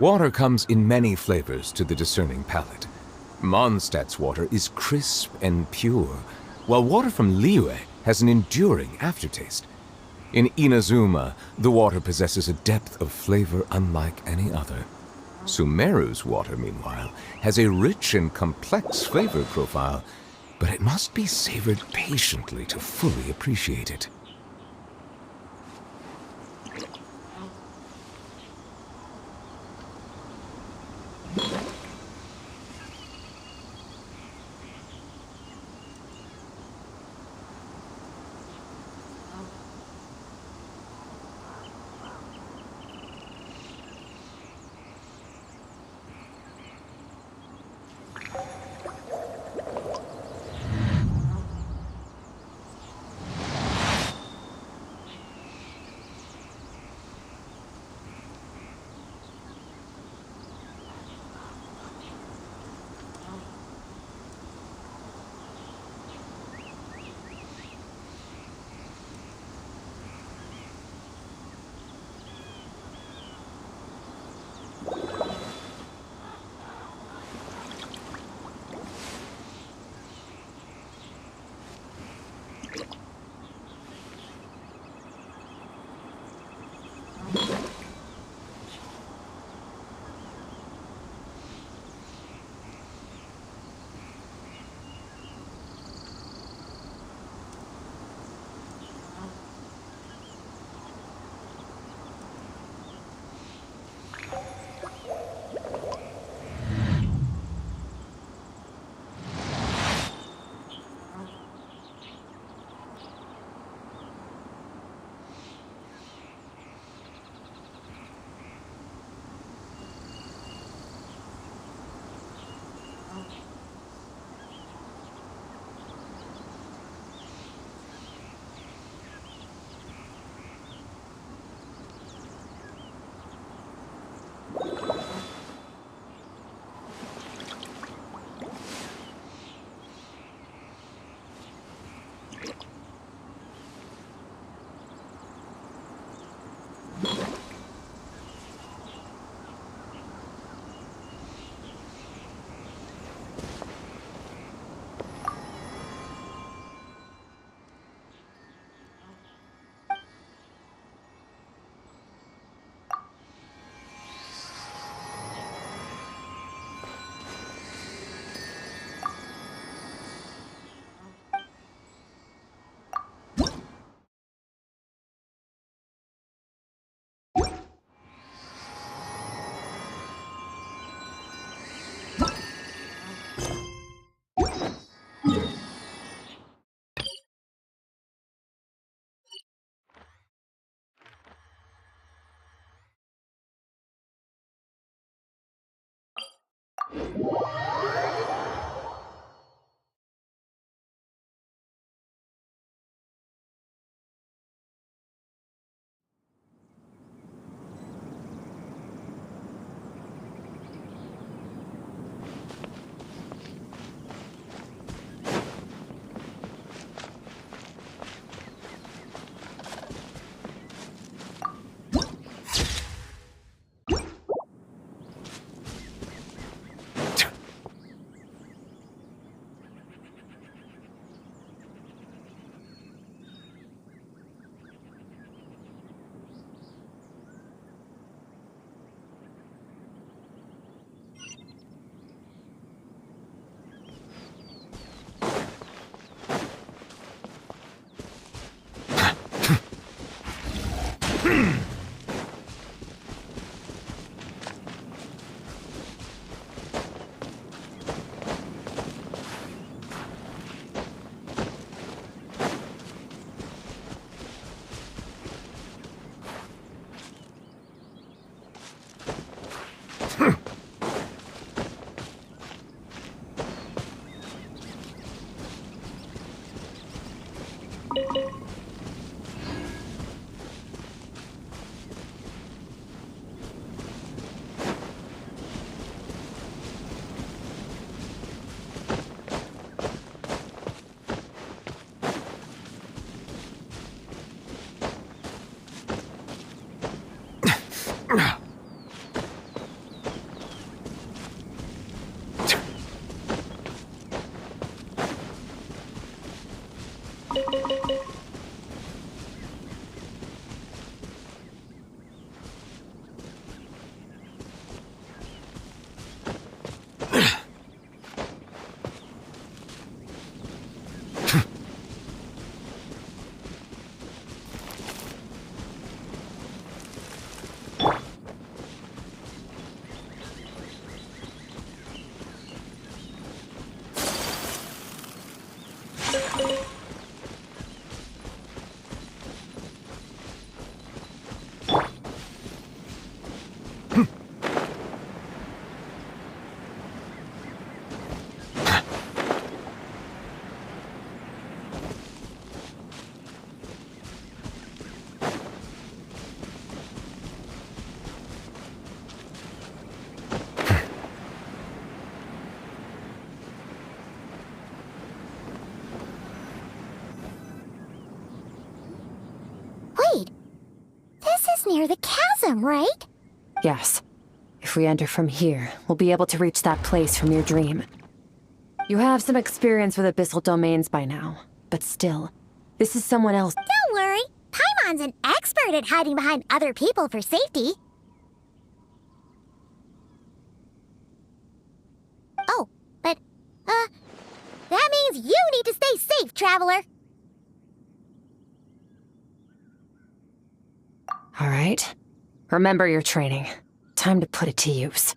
Water comes in many flavors to the discerning palate. Mondstadt's water is crisp and pure, while water from Liyue has an enduring aftertaste. In Inazuma, the water possesses a depth of flavor unlike any other. Sumeru's water, meanwhile, has a rich and complex flavor profile, but it must be savored patiently to fully appreciate it. Wait, this is near the chasm, right? Yes. If we enter from here, we'll be able to reach that place from your dream. You have some experience with abyssal domains by now, but still, this is someone else. Don't worry, Paimon's an expert at hiding behind other people for safety. Oh, but, that means you need to stay safe, traveler. All right. Remember your training. Time to put it to use.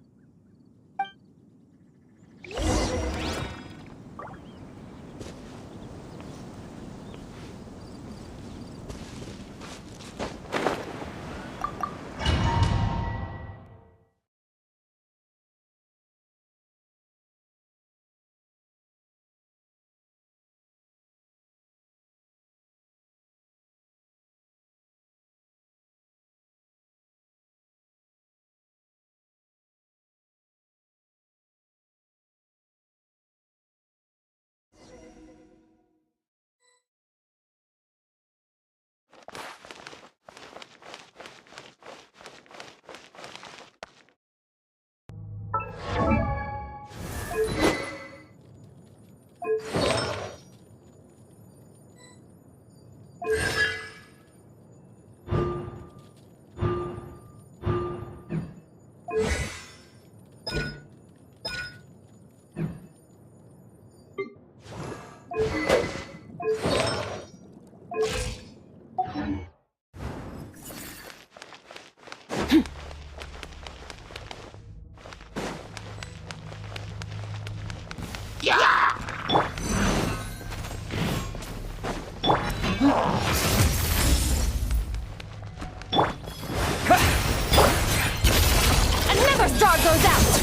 Another star goes out!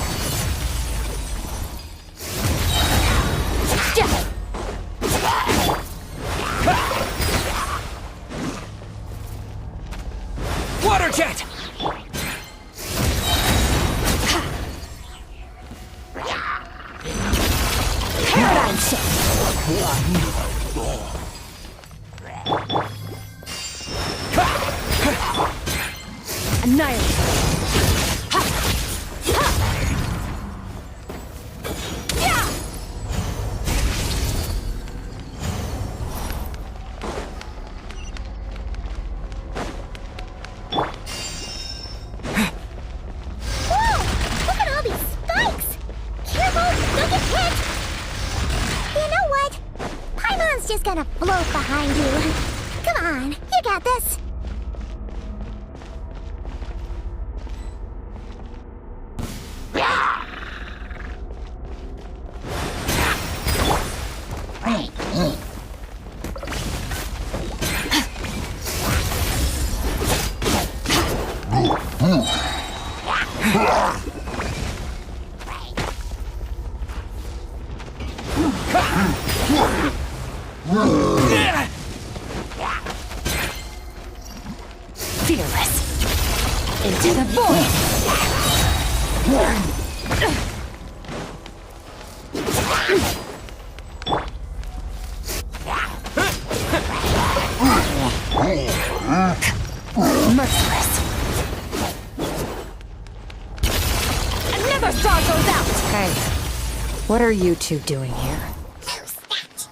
Water jet! Paradigm shift! Annihilate! Just gonna float behind you. Come on, you got this. Into the void! Merciless. Another star goes out! Hey, what are you two doing here? Who's that?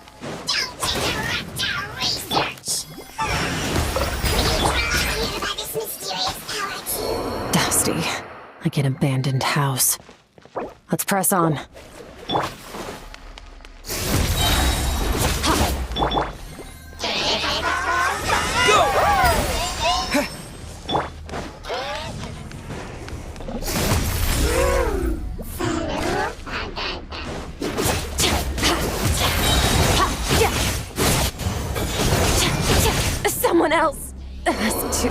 Don't interrupt our research! Are you drawn here by this mysterious pellet? Dusty, like an abandoned house. Let's press on. Someone else has to...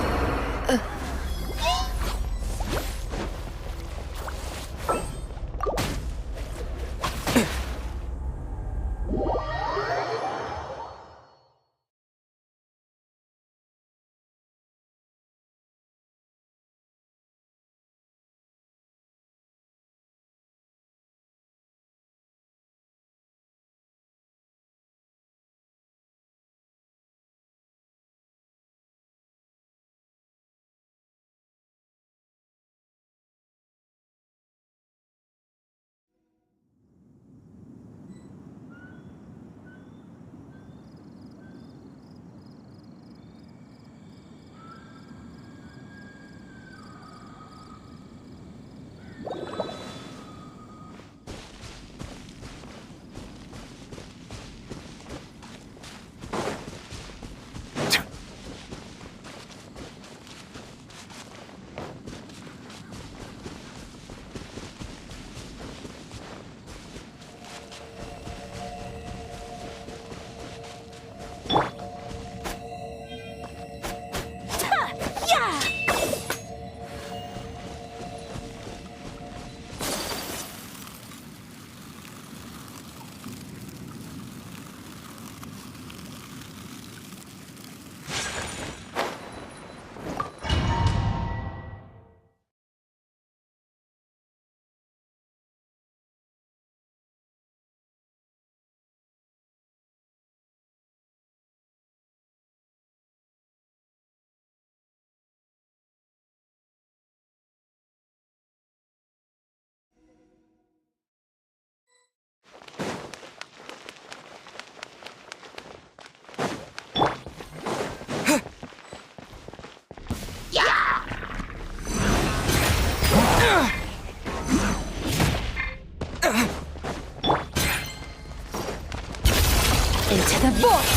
Into the void!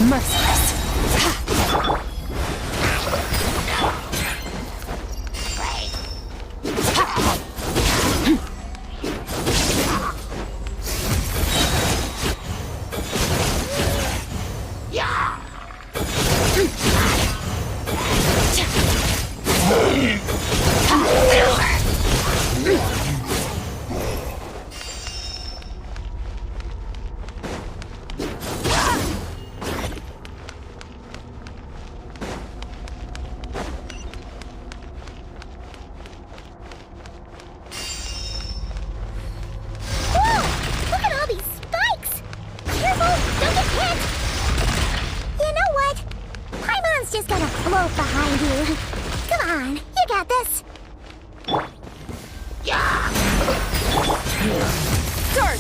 Merciless. Just gonna float behind you. Come on, you got this. Start!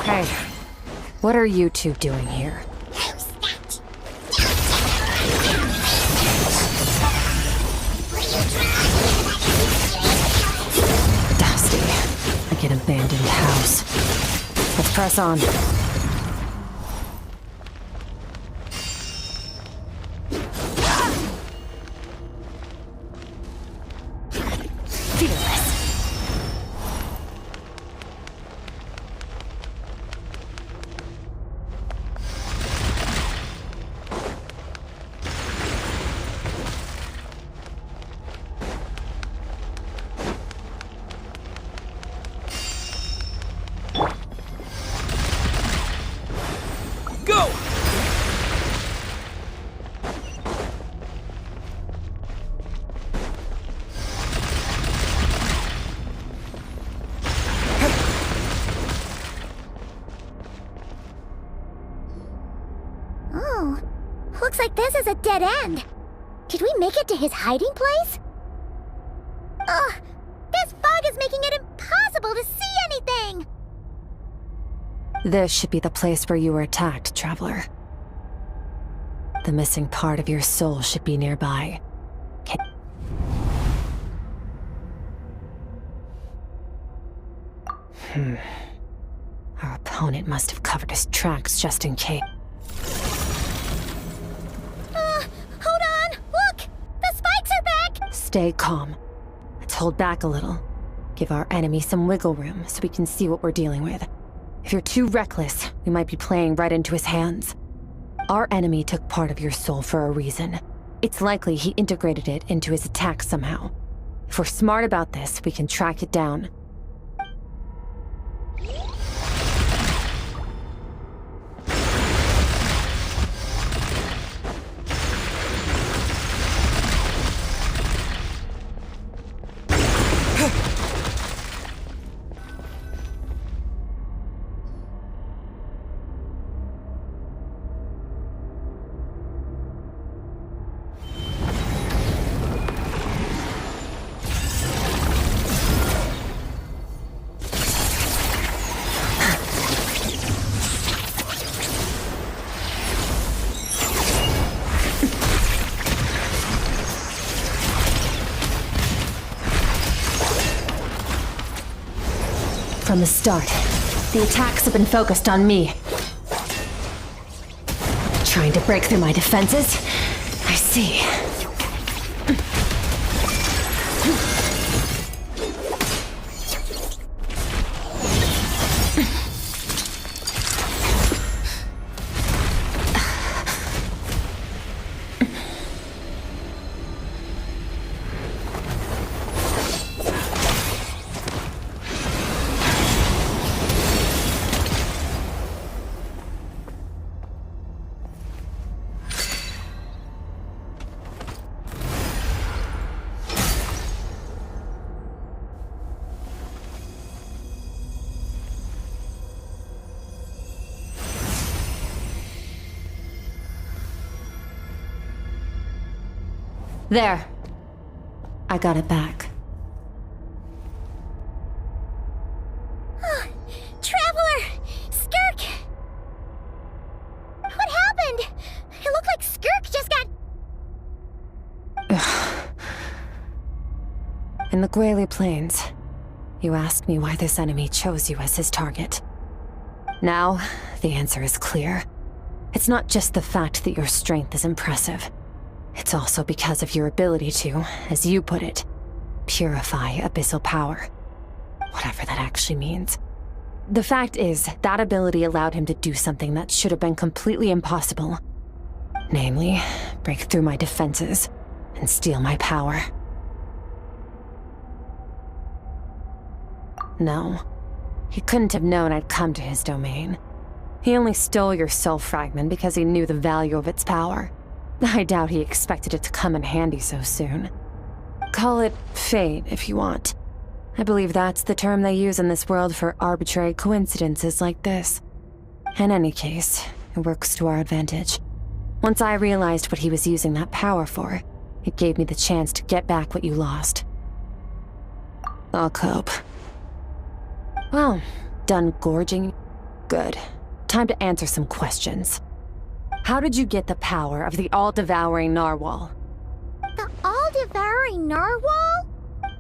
Hey, what are you two doing here? Who's that? Dusty, like an abandoned house. Let's press on. Fearless. this is a dead end. Did we make it to his hiding place? Ugh, this fog is making it impossible to see anything! This should be the place where you were attacked, Traveler. The missing part of your soul should be nearby. Our opponent must have covered his tracks just in case. Hold on! Look! The spikes are back! Stay calm. Let's hold back a little. Give our enemy some wiggle room so we can see what we're dealing with. If you're too reckless, we might be playing right into his hands. Our enemy took part of your soul for a reason. It's likely he integrated it into his attack somehow. If we're smart about this, we can track it down. From the start, the attacks have been focused on me. Trying to break through my defenses? I see. There. I got it back. Traveler! Skirk! What happened? It looked like Skirk just got... In the Guili Plains, you asked me why this enemy chose you as his target. Now, the answer is clear. It's not just the fact that your strength is impressive. It's also because of your ability to, as you put it, purify abyssal power. Whatever that actually means. The fact is, that ability allowed him to do something that should have been completely impossible. Namely, break through my defenses and steal my power. No, he couldn't have known I'd come to his domain. He only stole your soul fragment because he knew the value of its power. I doubt he expected it to come in handy so soon. Call it fate, if you want. I believe that's the term they use in this world for arbitrary coincidences like this. In any case, it works to our advantage. Once I realized what he was using that power for, it gave me the chance to get back what you lost. I'll cope. Well, done gorging? Good. Time to answer some questions. How did you get the power of the all-devouring narwhal? The all-devouring narwhal?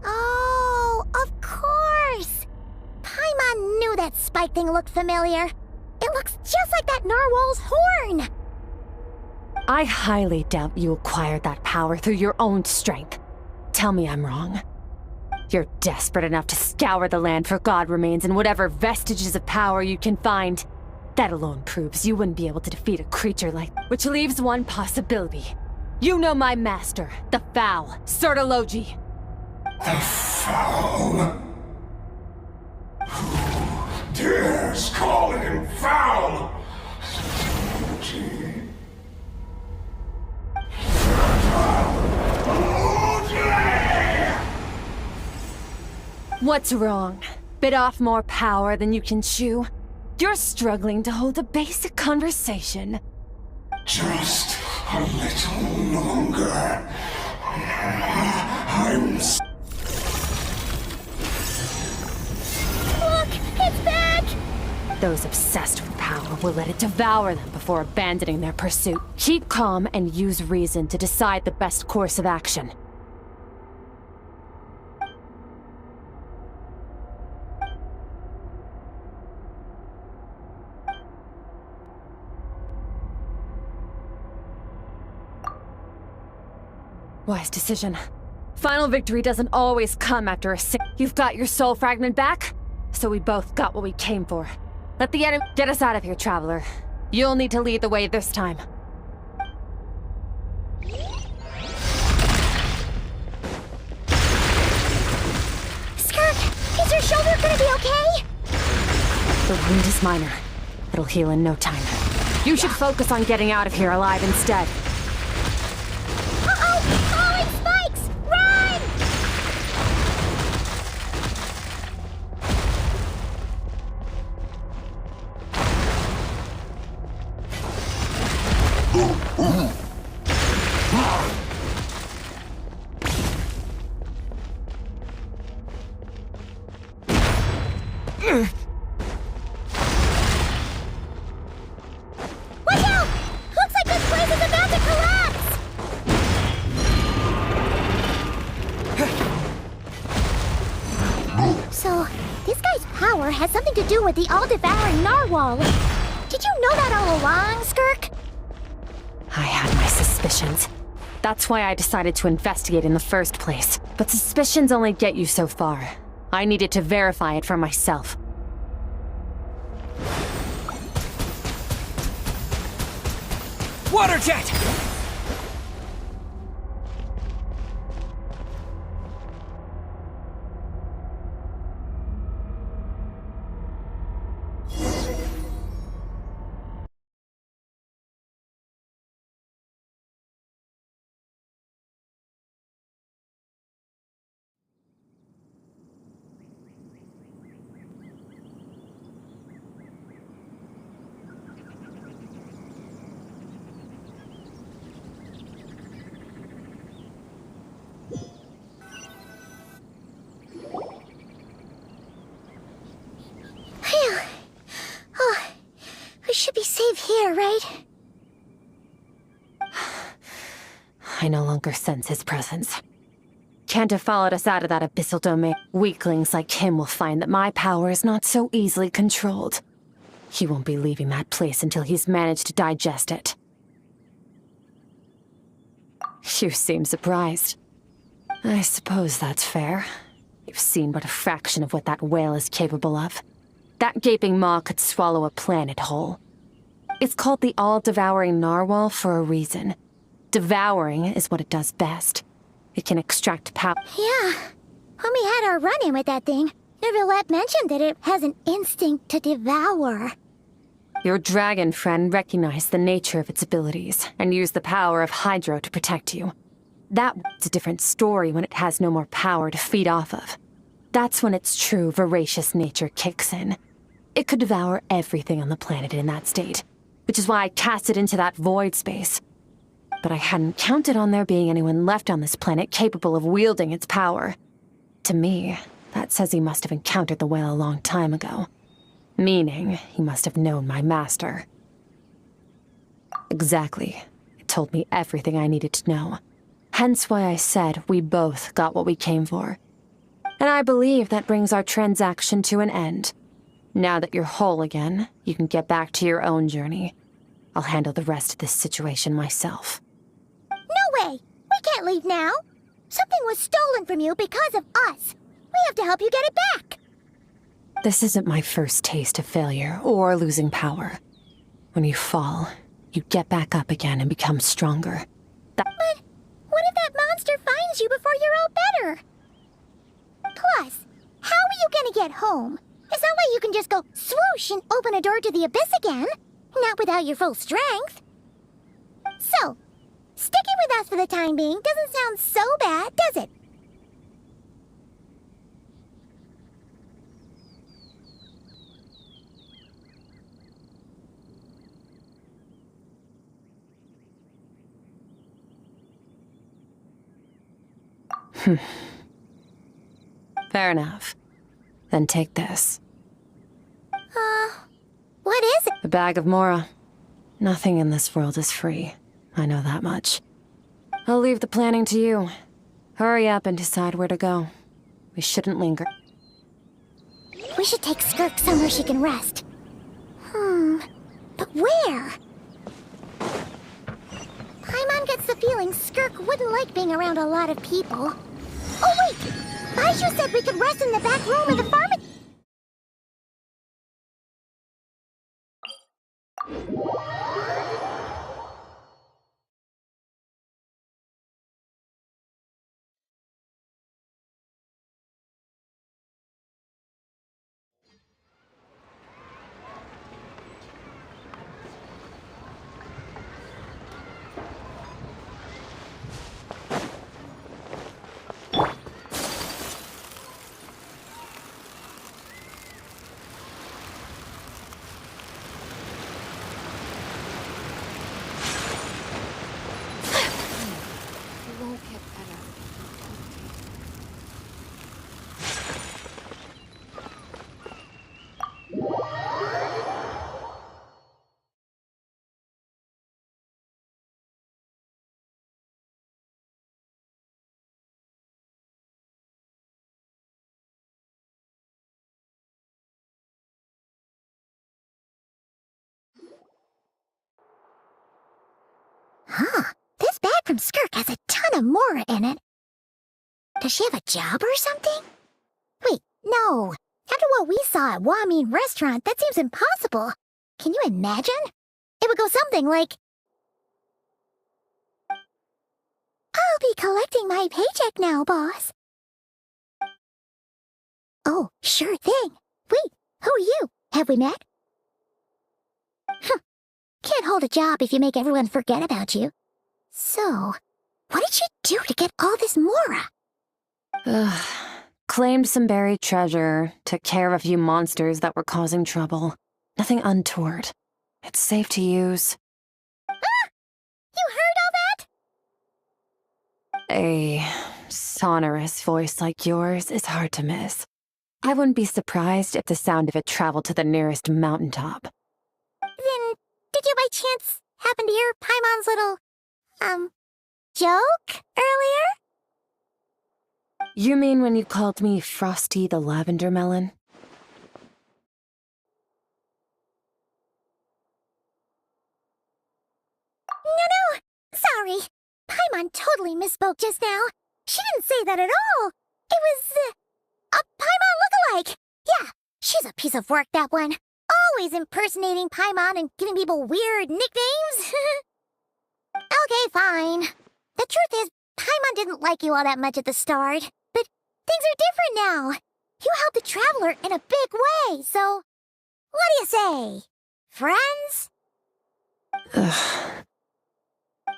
Oh, of course! Paimon knew that spike thing looked familiar. It looks just like that narwhal's horn! I highly doubt you acquired that power through your own strength. Tell me I'm wrong. You're desperate enough to scour the land for god remains and whatever vestiges of power you can find. That alone proves you wouldn't be able to defeat a creature like... Which leaves one possibility. You know my master, the Foul, Surtology. The Foul? Who dares call him Foul? Surtology. What's wrong? Bit off more power than you can chew? You're struggling to hold a basic conversation. Just A little longer. Look! It's back! Those obsessed with power will let it devour them before abandoning their pursuit. Keep calm and use reason to decide the best course of action. Wise decision. Final victory doesn't always come after a You've got your soul fragment back? So we both got what we came for. Let the enemy get us out of here, Traveler. You'll need to lead the way this time. Skirk, is your shoulder gonna be okay? The wound is minor. It'll heal in no time. You should focus on getting out of here alive instead. Uh-oh! Falling spikes! Run! Watch out! Looks like this place is about to collapse! So, this guy's power has something to do with the all-devouring narwhal. Did you know that all along, Skirk? I had my suspicions. That's why I decided to investigate in the first place. But suspicions only get you so far. I needed to verify it for myself. Water jet! Phew. Oh, we should be safe here, right? I no longer sense his presence. Can't have followed us out of that abyssal domain. Weaklings like him will find that my power is not so easily controlled. He won't be leaving that place until he's managed to digest it. You seem surprised. I suppose that's fair. You've seen but a fraction of what that whale is capable of. That gaping maw could swallow a planet whole. It's called the all-devouring narwhal for a reason. Devouring is what it does best. It can extract power. Yeah. When we had our run-in with that thing, Neverlet mentioned that it has an instinct to devour. Your dragon friend recognized the nature of its abilities and used the power of Hydro to protect you. That's a different story when it has no more power to feed off of. That's when its true voracious nature kicks in. It could devour everything on the planet in that state, which is why I cast it into that void space. But I hadn't counted on there being anyone left on this planet capable of wielding its power. To me, that says he must have encountered the whale a long time ago. Meaning, he must have known my master. Exactly. It told me everything I needed to know. Hence why I said we both got what we came for. And I believe that brings our transaction to an end. Now that you're whole again, you can get back to your own journey. I'll handle the rest of this situation myself. No way! We can't leave now! Something was stolen from you because of us. We have to help you get it back! This isn't my first taste of failure or losing power. When you fall, you get back up again and become stronger. But what if that monster finds you before you're all better? Plus, how are you gonna get home? It's not like you can just go swoosh and open a door to the abyss again. Not without your full strength. So, sticking with us for the time being doesn't sound so bad, does it? Fair enough. Then take this. What is it? A bag of Mora. Nothing in this world is free. I know that much. I'll leave the planning to you. Hurry up and decide where to go. We shouldn't linger. We should take Skirk somewhere she can rest. But where? Paimon gets the feeling Skirk wouldn't like being around a lot of people. Oh wait! Baiju said we could rest in the back room of the pharmacy. This bag from Skirk has a ton of Mora in it. Does she have a job or something? Wait, no. After what we saw at Wamin Restaurant, that seems impossible. Can you imagine? It would go something like... I'll be collecting my paycheck now, boss. Oh, sure thing. Wait, who are you? Have we met? Can't hold a job if you make everyone forget about you. So, what did she do to get all this Mora? Claimed some buried treasure, took care of a few monsters that were causing trouble. Nothing untoward. It's safe to use. Ah! You heard all that? A sonorous voice like yours is hard to miss. I wouldn't be surprised if the sound of it traveled to the nearest mountaintop. Then, did you by chance happen to hear Paimon's little, joke earlier? You mean when you called me Frosty the Lavender Melon? No, sorry. Paimon totally misspoke just now. She didn't say that at all. It was, a Paimon lookalike. Yeah, she's a piece of work, that one. Always impersonating Paimon and giving people weird nicknames. Okay, fine. The truth is, Paimon didn't like you all that much at the start. But things are different now. You helped the Traveler in a big way, so... What do you say? Friends? Ugh.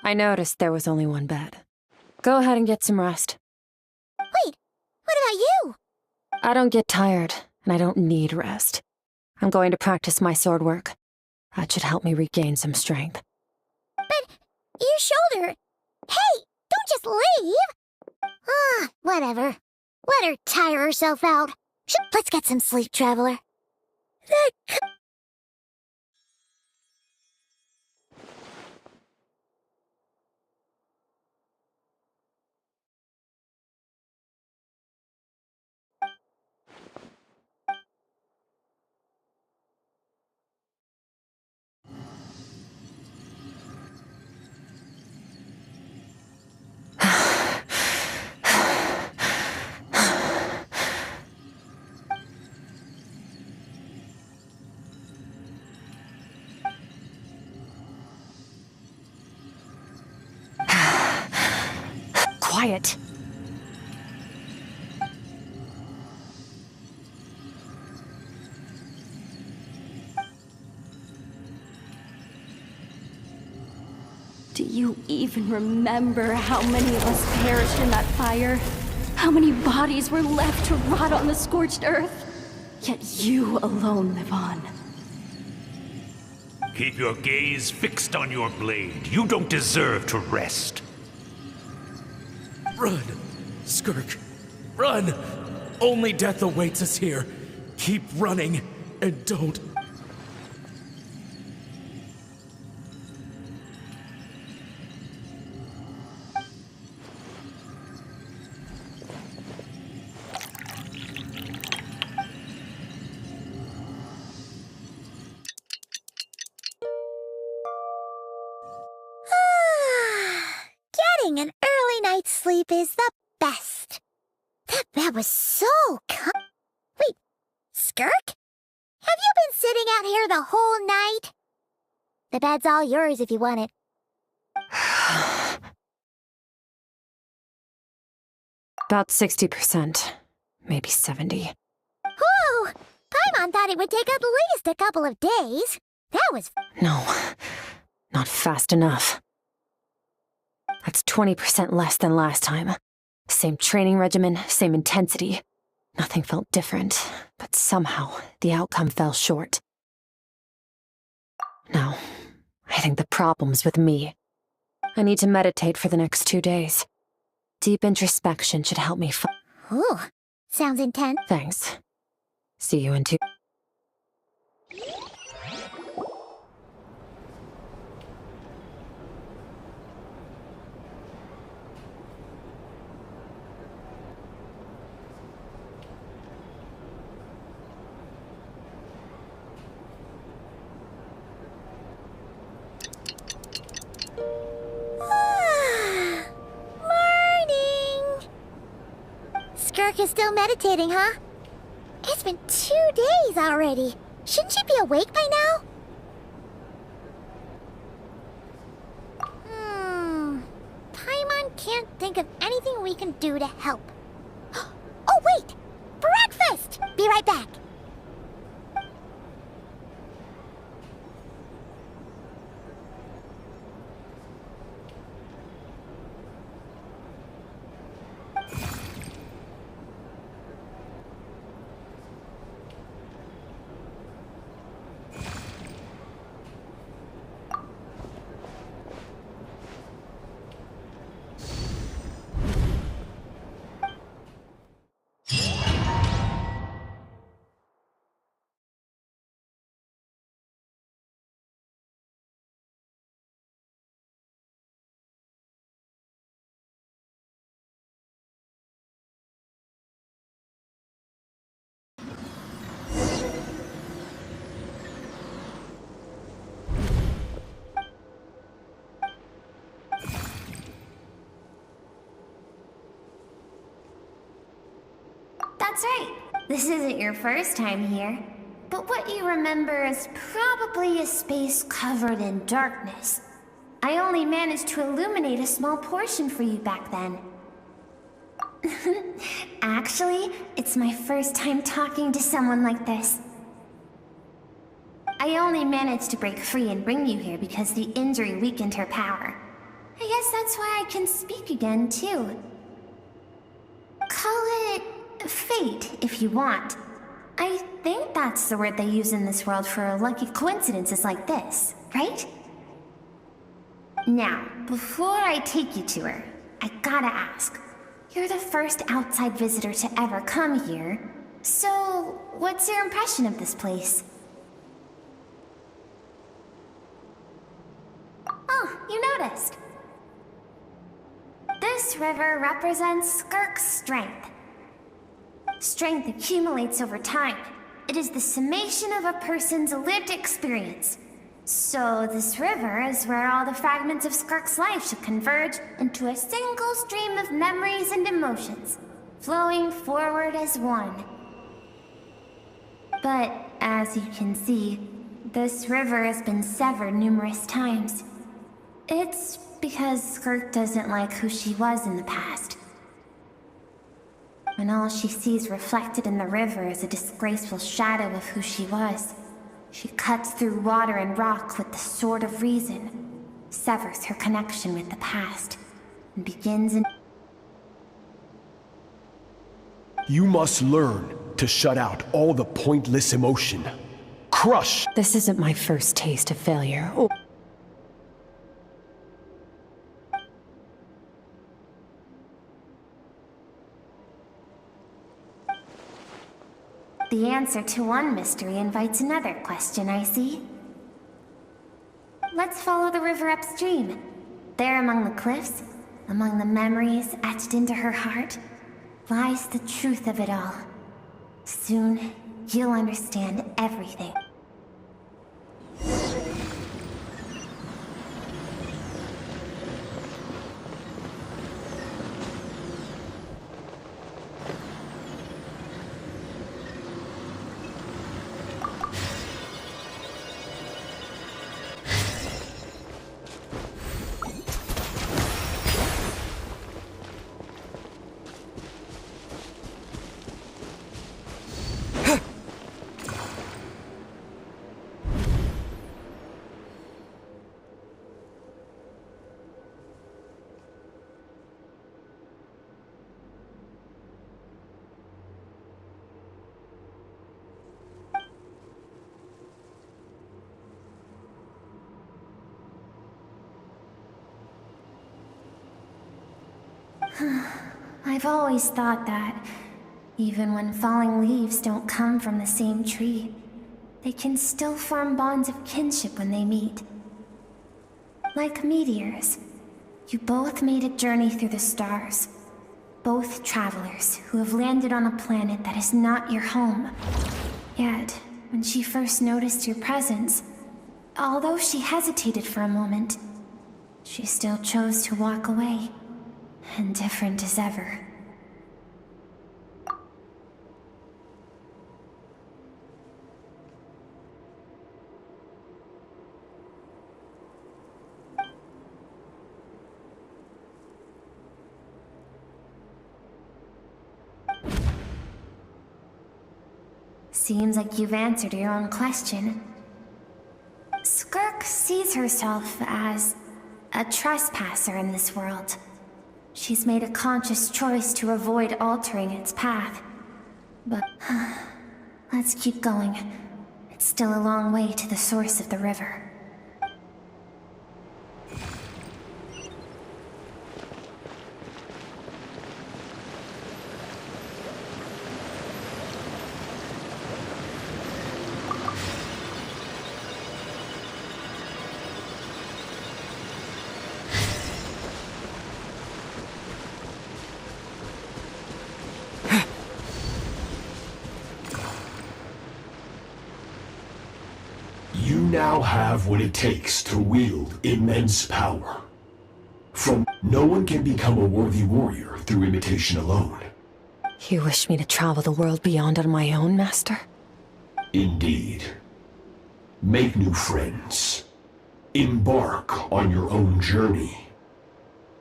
I noticed there was only one bed. Go ahead and get some rest. Wait, what about you? I don't get tired, and I don't need rest. I'm going to practice my sword work. That should help me regain some strength. But your shoulder... Hey, don't just leave! Whatever. Let her tire herself out. Let's get some sleep, Traveler. Quiet. Do you even remember how many of us perished in that fire? How many bodies were left to rot on the scorched earth? Yet you alone live on. Keep your gaze fixed on your blade. You don't deserve to rest. Run! Skirk, run! Only death awaits us here. Keep running, and don't... Getting an early night's sleep is the best. That bed was so Wait, Skirk? Have you been sitting out here the whole night? The bed's all yours if you want it. About 60%. Maybe 70. Whew! Paimon thought it would take at least a couple of days. That was... No, not fast enough. That's 20% less than last time. Same training regimen, same intensity. Nothing felt different, but somehow the outcome fell short. No, I think the problem's with me. I need to meditate for the next 2 days. Deep introspection should help me Ooh, sounds intense. Thanks. See you in 2... Morning! Skirk is still meditating, huh? It's been 2 days already. Shouldn't she be awake by now? Paimon can't think of anything we can do to help. Oh, wait! Breakfast! Be right back. That's right. This isn't your first time here. But what you remember is probably a space covered in darkness. I only managed to illuminate a small portion for you back then. Actually, it's my first time talking to someone like this. I only managed to break free and bring you here because the injury weakened her power. I guess that's why I can speak again, too. Call it fate, if you want. I think that's the word they use in this world for lucky coincidences like this, right? Now, before I take you to her, I gotta ask. You're the first outside visitor to ever come here, so what's your impression of this place? Oh, you noticed. This river represents Skirk's strength. Strength accumulates over time. It is the summation of a person's lived experience. So this river is where all the fragments of Skirk's life should converge into a single stream of memories and emotions, flowing forward as one. But as you can see, this river has been severed numerous times. It's because Skirk doesn't like who she was in the past. And all she sees reflected in the river is a disgraceful shadow of who she was. She cuts through water and rock with the sword of reason, severs her connection with the past, and begins in... You must learn to shut out all the pointless emotion. Crush! This isn't my first taste of failure. Oh. The answer to one mystery invites another question, I see. Let's follow the river upstream. There among the cliffs, among the memories etched into her heart, lies the truth of it all. Soon, you'll understand everything. I've always thought that, even when falling leaves don't come from the same tree, they can still form bonds of kinship when they meet. Like meteors, you both made a journey through the stars. Both travelers who have landed on a planet that is not your home. Yet, when she first noticed your presence, although she hesitated for a moment, she still chose to walk away. Indifferent as ever. Seems like you've answered your own question. Skirk sees herself as a trespasser in this world. She's made a conscious choice to avoid altering its path. But let's keep going. It's still a long way to the source of the river. Now have what it takes to wield immense power. No one can become a worthy warrior through imitation alone. You wish me to travel the world beyond on my own, Master? Indeed. Make new friends. Embark on your own journey.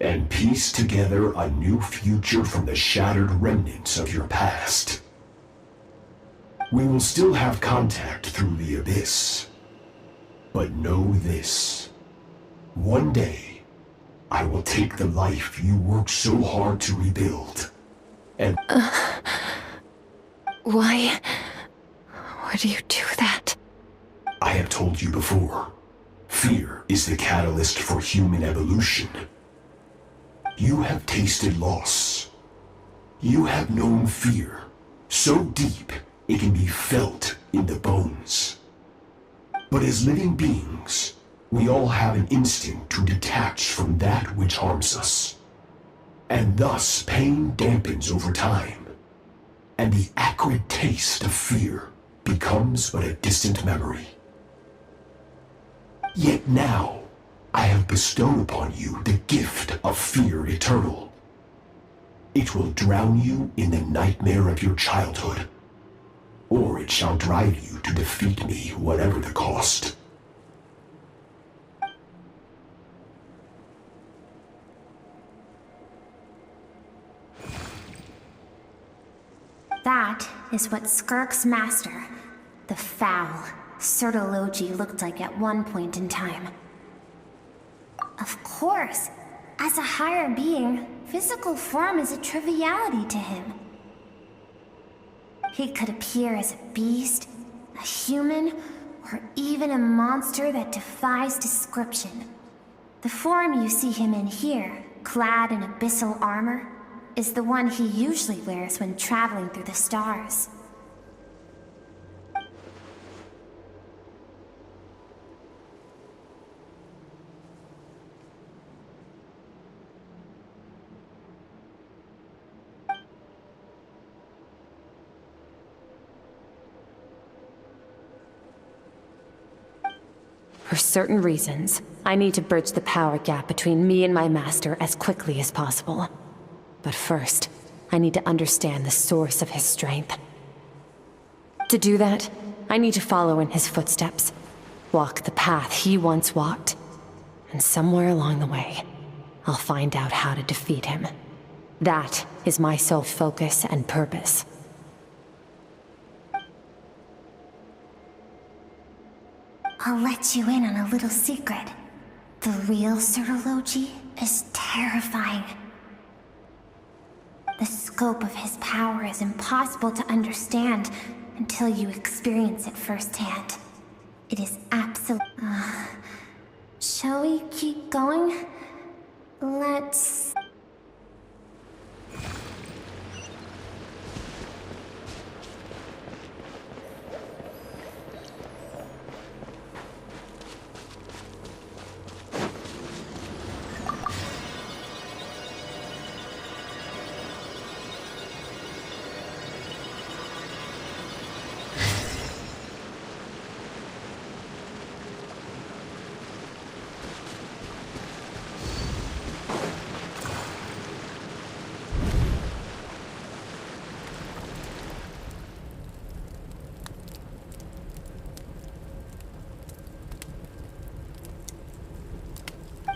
And piece together a new future from the shattered remnants of your past. We will still have contact through the Abyss. But know this. One day, I will take the life you worked so hard to rebuild. And... Why would you do that? I have told you before. Fear is the catalyst for human evolution. You have tasted loss. You have known fear. So deep, it can be felt in the bones. But as living beings, we all have an instinct to detach from that which harms us. And thus, pain dampens over time. And the acrid taste of fear becomes but a distant memory. Yet now, I have bestowed upon you the gift of fear eternal. It will drown you in the nightmare of your childhood. Or it shall drive you to defeat me, whatever the cost. That is what Skirk's master, the foul, Surya looked like at one point in time. Of course, as a higher being, physical form is a triviality to him. He could appear as a beast, a human, or even a monster that defies description. The form you see him in here, clad in abyssal armor, is the one he usually wears when traveling through the stars. For certain reasons, I need to bridge the power gap between me and my master as quickly as possible. But first, I need to understand the source of his strength. To do that, I need to follow in his footsteps, walk the path he once walked, and somewhere along the way, I'll find out how to defeat him. That is my sole focus and purpose. I'll let you in on a little secret. The real Surology is terrifying. The scope of his power is impossible to understand until you experience it firsthand. It is absolute. Shall we keep going? Let's...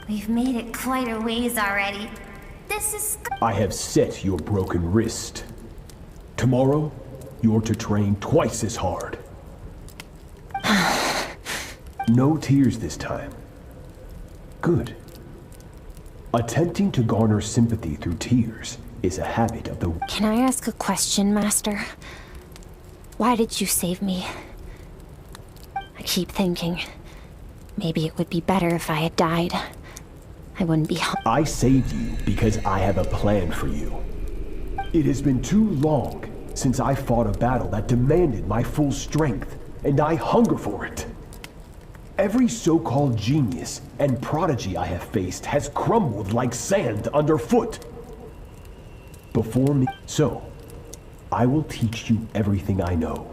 We've made it quite a ways already. This is... I have set your broken wrist. Tomorrow, you're to train twice as hard. No tears this time. Good. Attempting to garner sympathy through tears is a habit of the... Can I ask a question, Master? Why did you save me? I keep thinking, maybe it would be better if I had died. I wouldn't be... I saved you because I have a plan for you. It has been too long since I fought a battle that demanded my full strength, and I hunger for it. Every so-called genius and prodigy I have faced has crumbled like sand underfoot. Before me... So, I will teach you everything I know.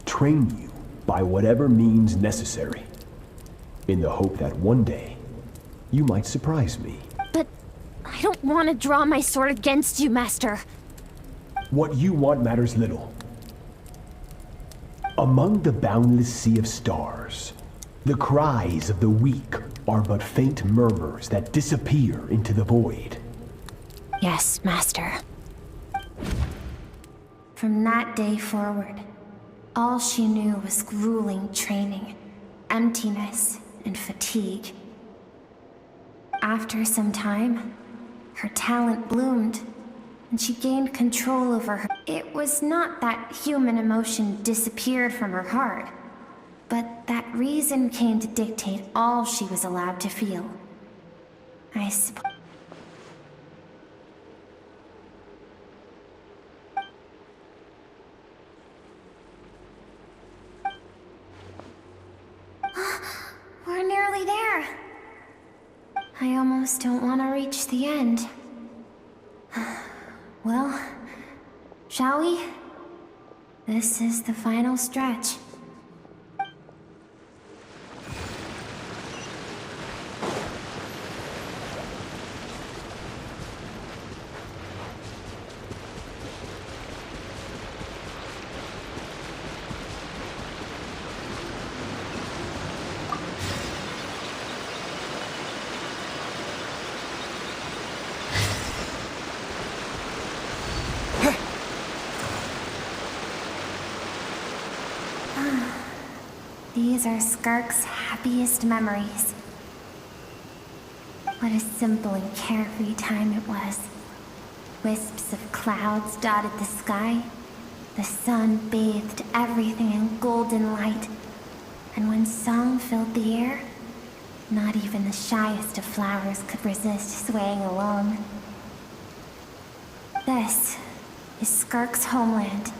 Train you by whatever means necessary, in the hope that one day, you might surprise me. But I don't want to draw my sword against you, Master. What you want matters little. Among the boundless sea of stars, the cries of the weak are but faint murmurs that disappear into the void. Yes, Master. From that day forward, all she knew was grueling training, emptiness, and fatigue. After some time, her talent bloomed, and she gained control over her. It was not that human emotion disappeared from her heart, but that reason came to dictate all she was allowed to feel. I suppose. We're nearly there. I almost don't want to reach the end. Well, shall we? This is the final stretch. These are Skirk's happiest memories. What a simple and carefree time it was. Wisps of clouds dotted the sky. The sun bathed everything in golden light. And when song filled the air, not even the shyest of flowers could resist swaying along. This is Skirk's homeland.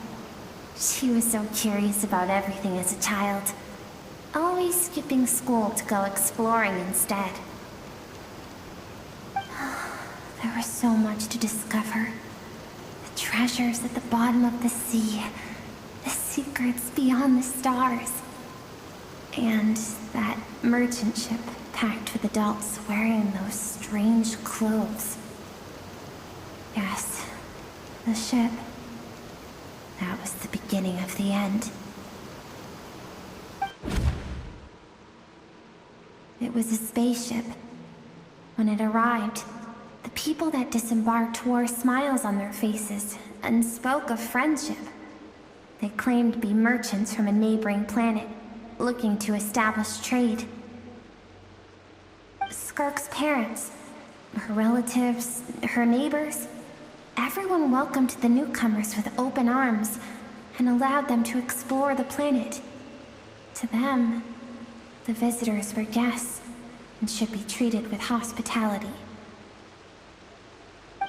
She was so curious about everything as a child. Always skipping school to go exploring instead. There was so much to discover. The treasures at the bottom of the sea. The secrets beyond the stars. And that merchant ship packed with adults wearing those strange clothes. Yes, the ship. That was the beginning of the end. It was a spaceship. When it arrived, the people that disembarked wore smiles on their faces and spoke of friendship. They claimed to be merchants from a neighboring planet, looking to establish trade. Skirk's parents, her relatives, her neighbors, everyone welcomed the newcomers with open arms and allowed them to explore the planet. To them, the visitors were guests and should be treated with hospitality.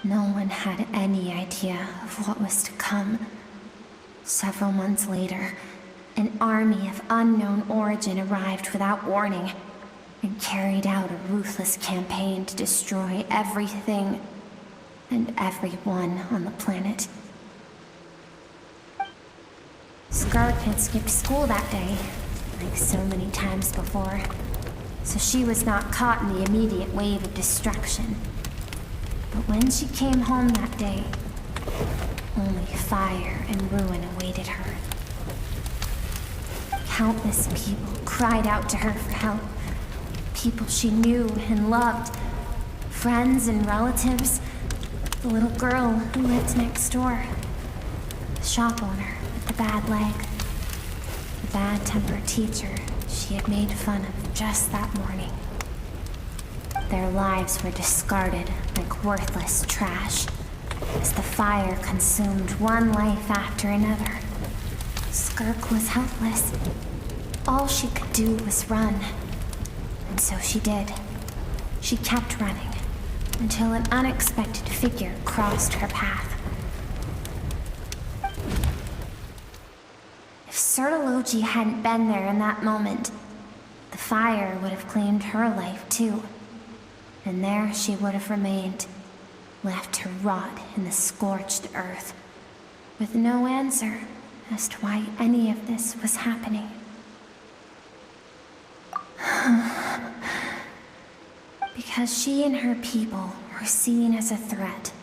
No one had any idea of what was to come. Several months later, an army of unknown origin arrived without warning and carried out a ruthless campaign to destroy everything and everyone on the planet. Skirk had skipped school that day, like so many times before, so she was not caught in the immediate wave of destruction. But when she came home that day, only fire and ruin awaited her. Countless people cried out to her for help. People she knew and loved. Friends and relatives. The little girl who lived next door. The shop owner with the bad leg. The bad-tempered teacher she had made fun of just that morning. Their lives were discarded like worthless trash as the fire consumed one life after another. Skirk was helpless. All she could do was run. And so she did. She kept running until an unexpected figure crossed her path. If Sertology hadn't been there in that moment, the fire would have claimed her life too. And there she would have remained, left to rot in the scorched earth, with no answer as to why any of this was happening. Because she and her people were seen as a threat.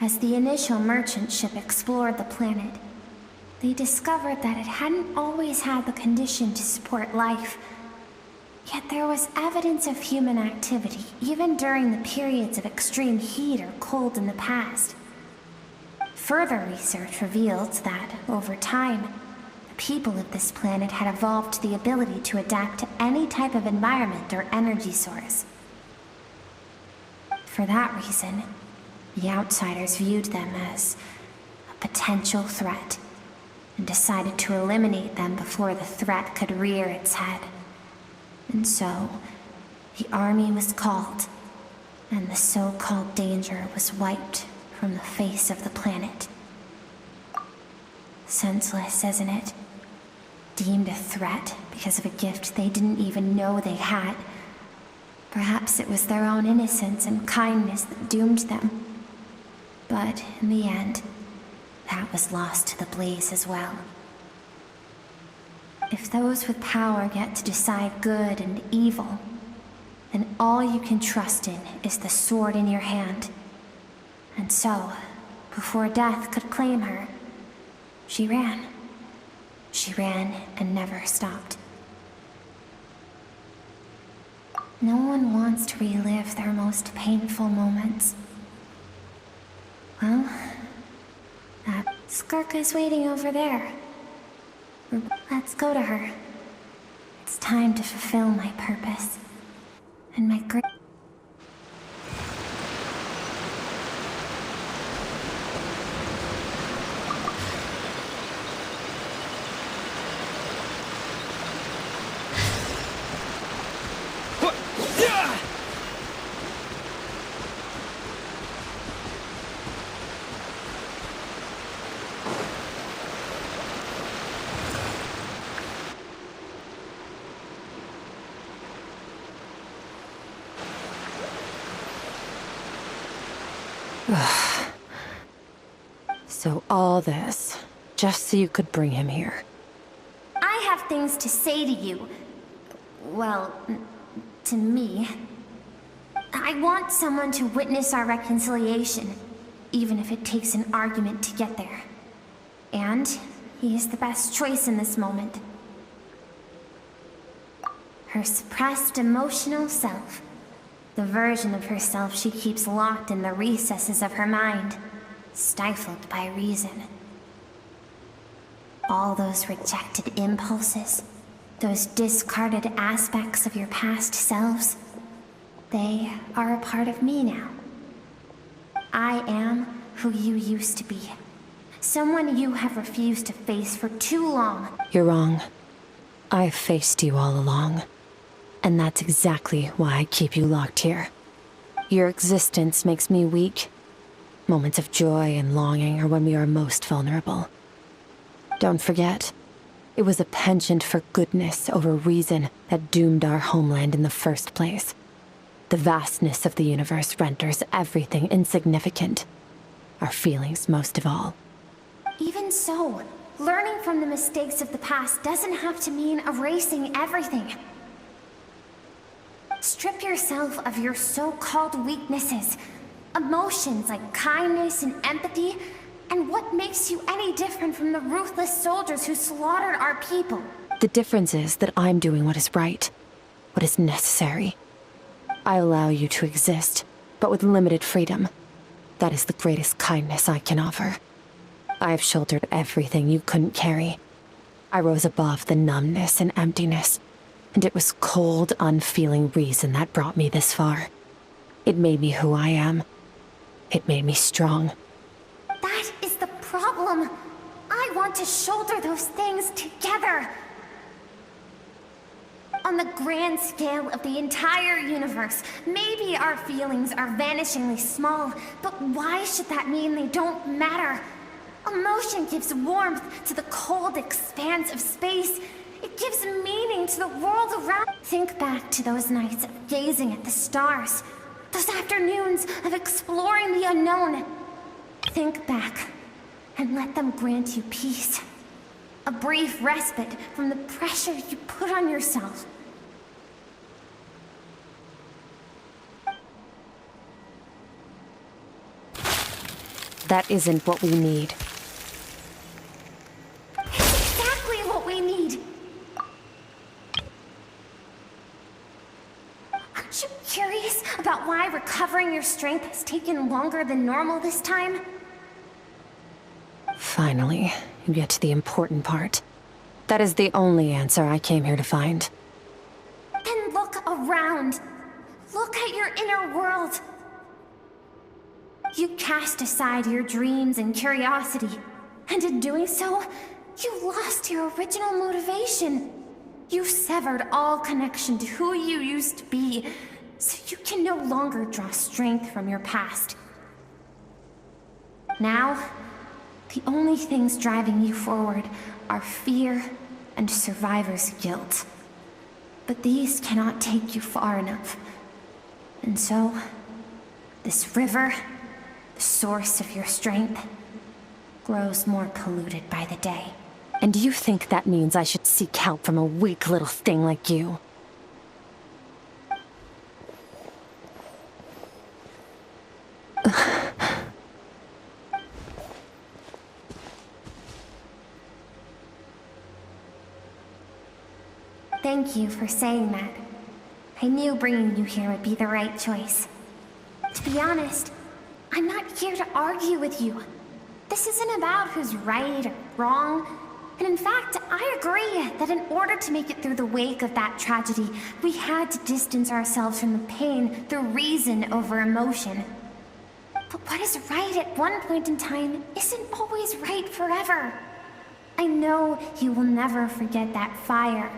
As the initial merchant ship explored the planet, they discovered that it hadn't always had the condition to support life. Yet there was evidence of human activity, even during the periods of extreme heat or cold in the past. Further research revealed that, over time, the people of this planet had evolved the ability to adapt to any type of environment or energy source. For that reason, the outsiders viewed them as a potential threat, and decided to eliminate them before the threat could rear its head. And so, the army was called, and the so-called danger was wiped from the face of the planet. Senseless, isn't it? Deemed a threat because of a gift they didn't even know they had. Perhaps it was their own innocence and kindness that doomed them. But in the end, that was lost to the blaze as well. If those with power get to decide good and evil, then all you can trust in is the sword in your hand. And so, before death could claim her, she ran. She ran and never stopped. No one wants to relive their most painful moments. Well, that Skirk is waiting over there. Let's go to her. It's time to fulfill my purpose. And my great... So all this just so you could bring him here. I have things to say to you. Well, to me. I want someone to witness our reconciliation, even if it takes an argument to get there. And he is the best choice in this moment. Her suppressed emotional self. The version of herself she keeps locked in the recesses of her mind, stifled by reason. All those rejected impulses, those discarded aspects of your past selves, they are a part of me now. I am who you used to be. Someone you have refused to face for too long. You're wrong. I've faced you all along. And that's exactly why I keep you locked here. Your existence makes me weak. Moments of joy and longing are when we are most vulnerable. Don't forget, it was a penchant for goodness over reason that doomed our homeland in the first place. The vastness of the universe renders everything insignificant. Our feelings most of all. Even so, learning from the mistakes of the past doesn't have to mean erasing everything. Strip yourself of your so-called weaknesses, emotions like kindness and empathy, and what makes you any different from the ruthless soldiers who slaughtered our people? The difference is that I'm doing what is right, what is necessary. I allow you to exist, but with limited freedom. That is the greatest kindness I can offer. I have shouldered everything you couldn't carry. I rose above the numbness and emptiness. And it was cold, unfeeling reason that brought me this far. It made me who I am. It made me strong. That is the problem. I want to shoulder those things together. On the grand scale of the entire universe, maybe our feelings are vanishingly small, but why should that mean they don't matter? Emotion gives warmth to the cold expanse of space. It gives meaning to the world around. Think back to those nights of gazing at the stars. Those afternoons of exploring the unknown. Think back and let them grant you peace. A brief respite from the pressure you put on yourself. That isn't what we need. It's exactly what we need. Aren't you curious about why recovering your strength has taken longer than normal this time? Finally, you get to the important part. That is the only answer I came here to find. Then look around. Look at your inner world. You cast aside your dreams and curiosity, and in doing so, you lost your original motivation. You severed all connection to who you used to be, so you can no longer draw strength from your past. Now, the only things driving you forward are fear and survivor's guilt. But these cannot take you far enough. And so, this river, the source of your strength, grows more polluted by the day. And do you think that means I should seek help from a weak little thing like you? Thank you for saying that. I knew bringing you here would be the right choice. To be honest, I'm not here to argue with you. This isn't about who's right or wrong. And in fact, I agree that in order to make it through the wake of that tragedy, we had to distance ourselves from the pain through reason over emotion. But what is right at one point in time isn't always right forever. I know you will never forget that fire.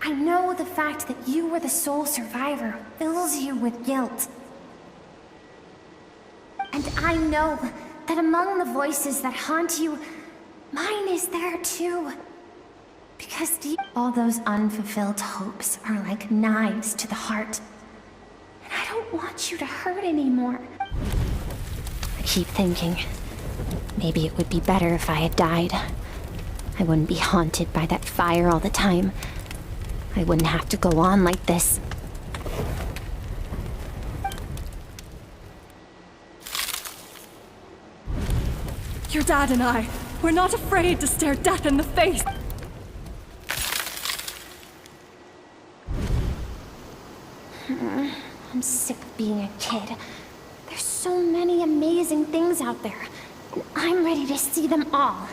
I know the fact that you were the sole survivor fills you with guilt. And I know that among the voices that haunt you, mine is there too. Because all those unfulfilled hopes are like knives to the heart. And I don't want you to hurt anymore. I keep thinking, maybe it would be better if I had died. I wouldn't be haunted by that fire all the time. I wouldn't have to go on like this. Your dad and I, we're not afraid to stare death in the face. I'm sick of being a kid. There's so many amazing things out there, and I'm ready to see them all.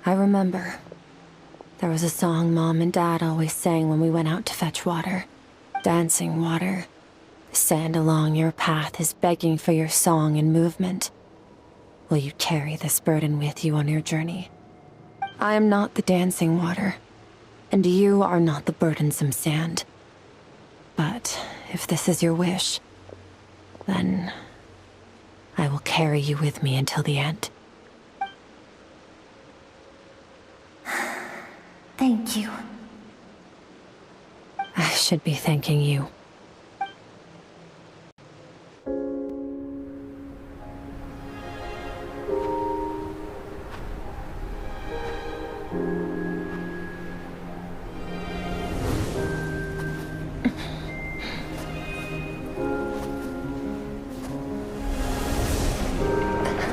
I remember. There was a song Mom and Dad always sang when we went out to fetch water. Dancing water. The sand along your path is begging for your song and movement. Will you carry this burden with you on your journey? I am not the dancing water, and you are not the burdensome sand. But if this is your wish, then I will carry you with me until the end. Thank you. I should be thanking you.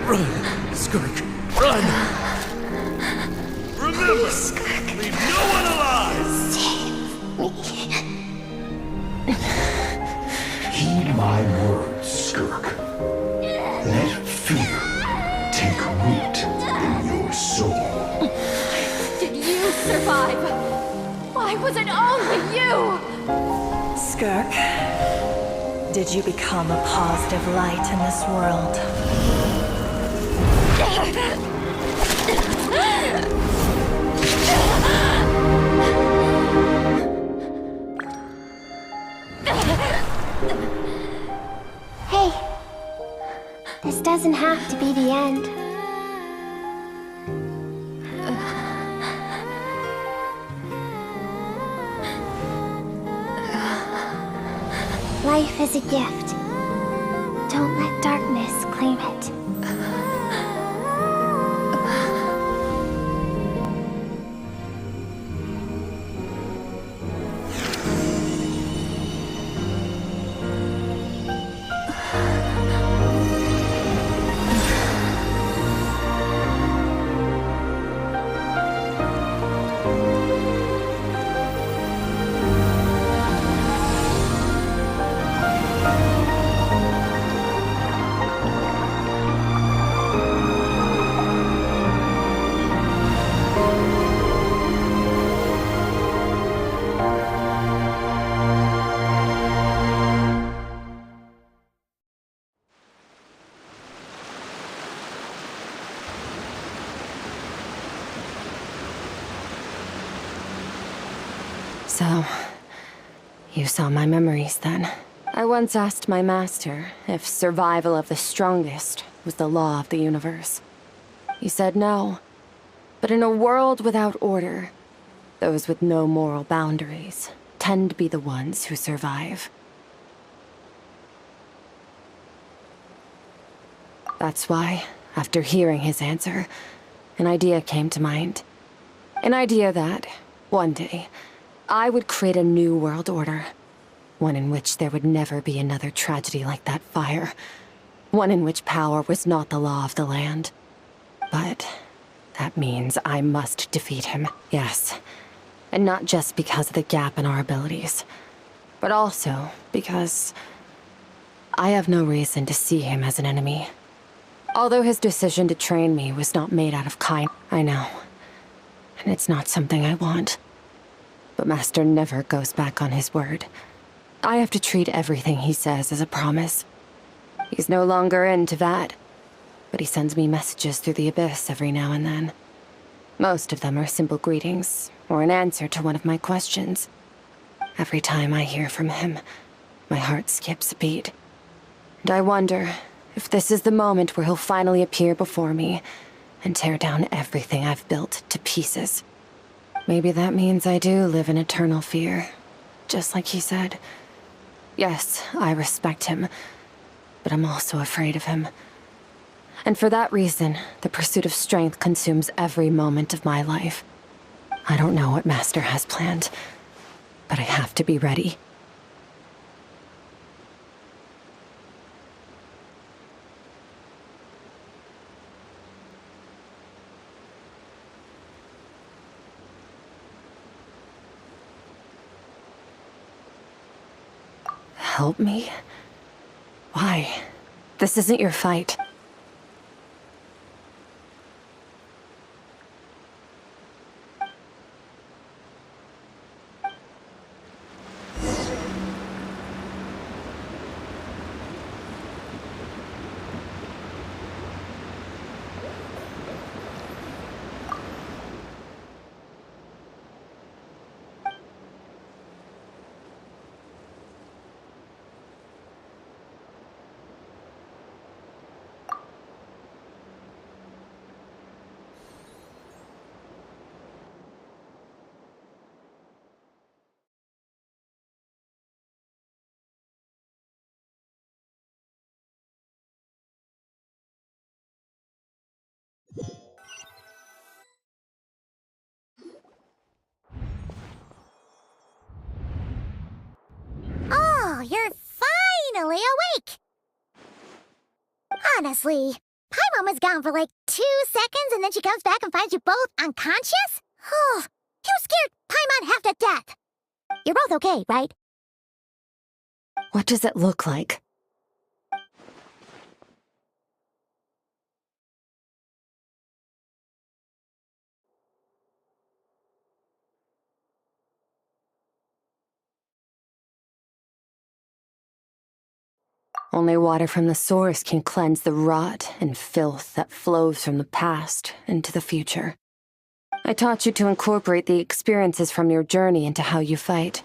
Run, Skirk, run! Remember, leave no one alive! Heed my words, Skirk. Let fear take root in your soul. Did you survive? Why was it only you? Skirk, did you become a positive light in this world? Hey, this doesn't have to be the end. Life is a gift. Don't let darkness claim it. So, you saw my memories then. I once asked my master if survival of the strongest was the law of the universe. He said no. But in a world without order, those with no moral boundaries tend to be the ones who survive. That's why, after hearing his answer, an idea came to mind. An idea that, one day, I would create a new world order. One in which there would never be another tragedy like that fire. One in which power was not the law of the land. But that means I must defeat him, yes. And not just because of the gap in our abilities, but also because I have no reason to see him as an enemy. Although his decision to train me was not made out of kindness, I know. And it's not something I want. But Master never goes back on his word. I have to treat everything he says as a promise. He's no longer into that, but he sends me messages through the abyss every now and then. Most of them are simple greetings, or an answer to one of my questions. Every time I hear from him, my heart skips a beat. And I wonder if this is the moment where he'll finally appear before me and tear down everything I've built to pieces. Maybe that means I do live in eternal fear. Just like he said. Yes, I respect him, but I'm also afraid of him. And for that reason, the pursuit of strength consumes every moment of my life. I don't know what Master has planned, but I have to be ready. Help me? Why? This isn't your fight. Oh, you're finally awake! Honestly, Paimon was gone for like 2 seconds and then she comes back and finds you both unconscious? Oh, you scared Paimon half to death! You're both okay, right? What does it look like? Only water from the source can cleanse the rot and filth that flows from the past into the future. I taught you to incorporate the experiences from your journey into how you fight.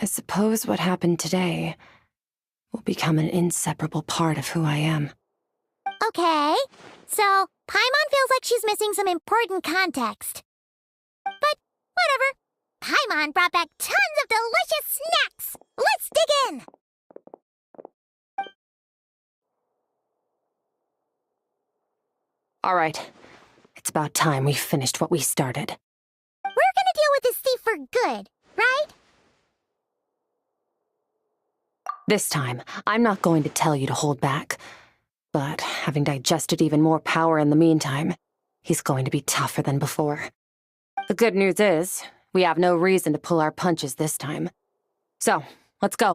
I suppose what happened today will become an inseparable part of who I am. Okay, so Paimon feels like she's missing some important context. But whatever. Paimon brought back tons of delicious snacks! Let's dig in! All right. It's about time we finished what we started. We're gonna deal with this thief for good, right? This time, I'm not going to tell you to hold back. But having digested even more power in the meantime, he's going to be tougher than before. The good news is, we have no reason to pull our punches this time. So, let's go.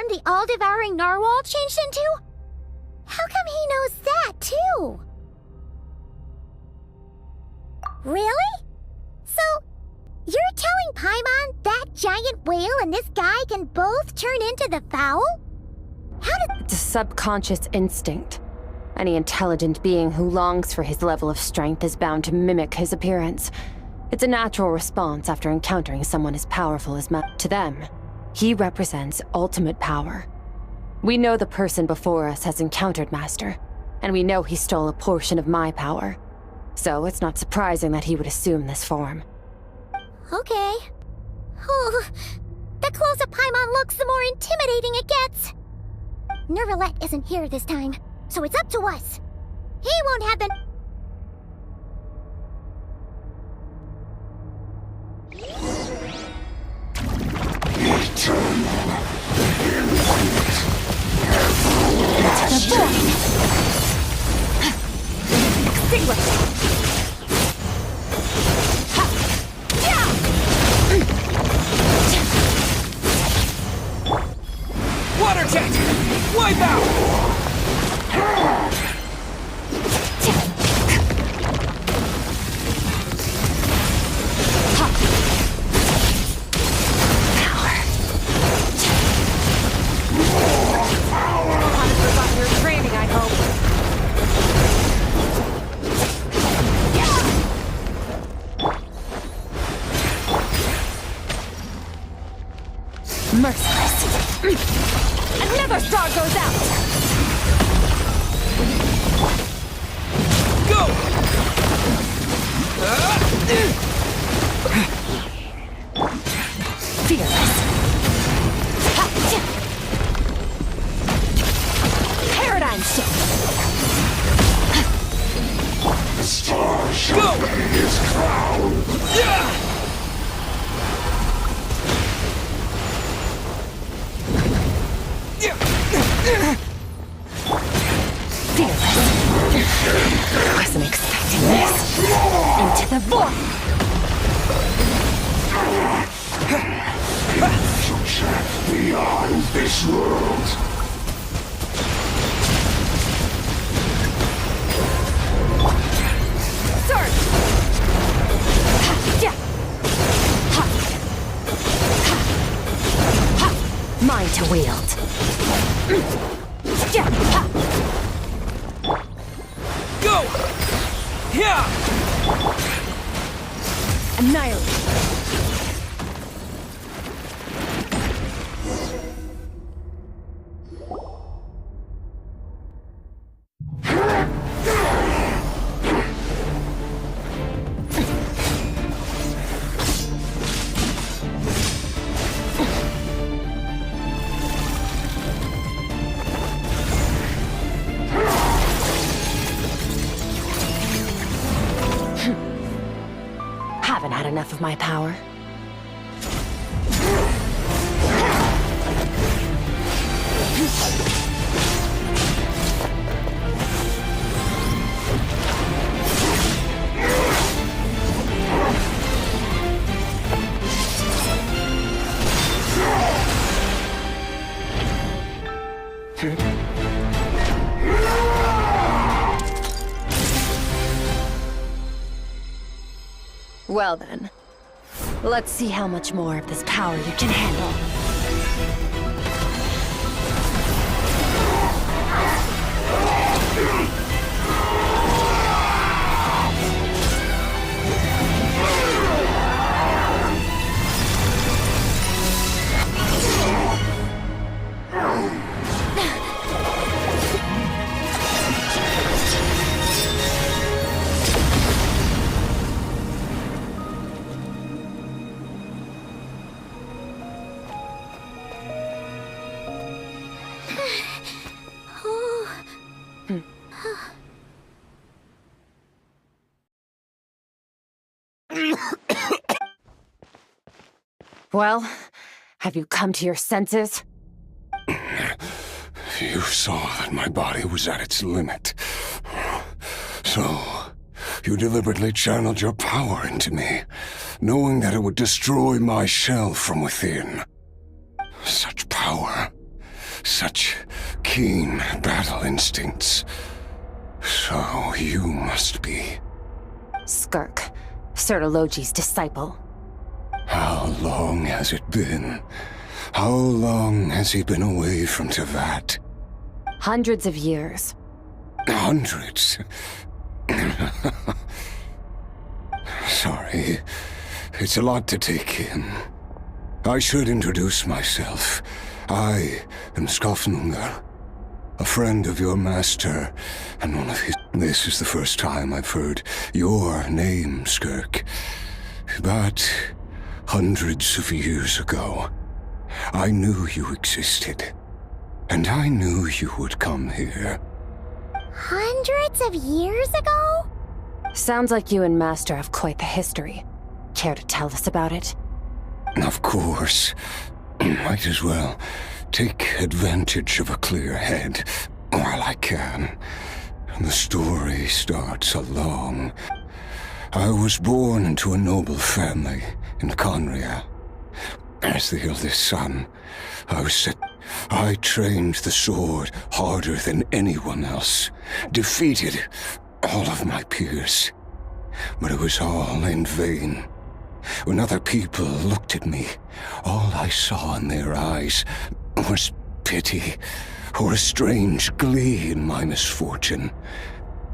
form the all-devouring narwhal changed into? How come he knows that, too? Really? So, you're telling Paimon that giant whale and this guy can both turn into the fowl? How did— It's a subconscious instinct. Any intelligent being who longs for his level of strength is bound to mimic his appearance. It's a natural response after encountering someone as powerful as To them, he represents ultimate power. We know the person before us has encountered Master, and we know he stole a portion of my power. So it's not surprising that he would assume this form. Okay. Oh, the closer Paimon looks, the more intimidating it gets. Nervalette isn't here this time, so it's up to us. He won't have the— Water jet! Wipe out! Merciless. Another star goes out! Go! Fearless. Paradigm shift! The star shall Go! be his crown. Fearless. Wasn't expecting this. Into the void! To check beyond this world. Surge! Mine to wield. Go! Yeah! Annihilate. Haven't had enough of my power. Well then, let's see how much more of this power you can handle. Well, have you come to your senses? You saw that my body was at its limit. So, you deliberately channeled your power into me, knowing that it would destroy my shell from within. Such power. such keen battle instincts. So you must be... Skirk, Sertologi's disciple. How long has it been? How long has he been away from Tevat? Hundreds of years. Hundreds? Sorry, it's a lot to take in. I should introduce myself. I am Skofnungar, a friend of your master, and one of his... This is the first time I've heard your name, Skirk. But hundreds of years ago, I knew you existed, and I knew you would come here. Hundreds of years ago? Sounds like you and Master have quite the history. Care to tell us about it? Of course. Might as well take advantage of a clear head while I can. The story starts along. I was born into a noble family in Conria. As the eldest son, I trained the sword harder than anyone else, defeated all of my peers. But it was all in vain. When other people looked at me, all I saw in their eyes was pity or a strange glee in my misfortune.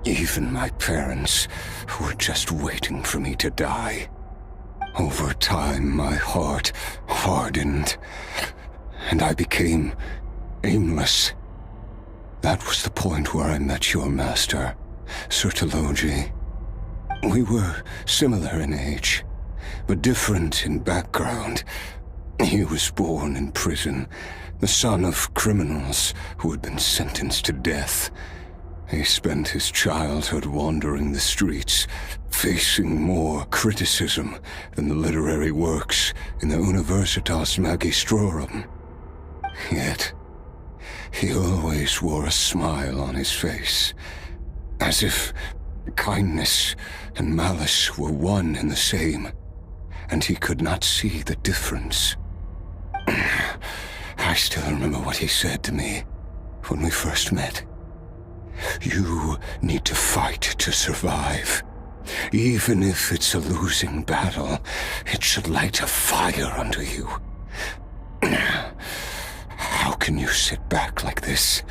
Even my parents were just waiting for me to die. Over time, my heart hardened, and I became aimless. That was the point where I met your master, Sertologi. We were similar in age, but different in background. He was born in prison, the son of criminals who had been sentenced to death. He spent his childhood wandering the streets, facing more criticism than the literary works in the Universitas Magistrorum. Yet, he always wore a smile on his face, as if kindness and malice were one and the same, and he could not see the difference. I still remember what he said to me when we first met. You need to fight to survive. Even if it's a losing battle, it should light a fire under you. How can you sit back like this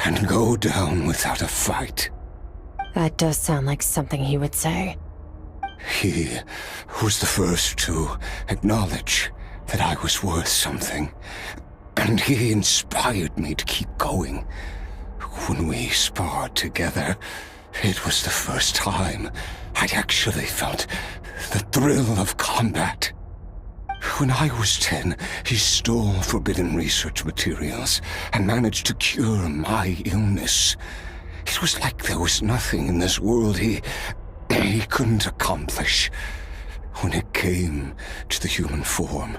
and go down without a fight? That does sound like something he would say. He was the first to acknowledge that I was worth something, and he inspired me to keep going. When we sparred together, it was the first time I'd actually felt the thrill of combat. When I was 10, he stole forbidden research materials and managed to cure my illness. It was like there was nothing in this world he couldn't accomplish. When it came to the human form,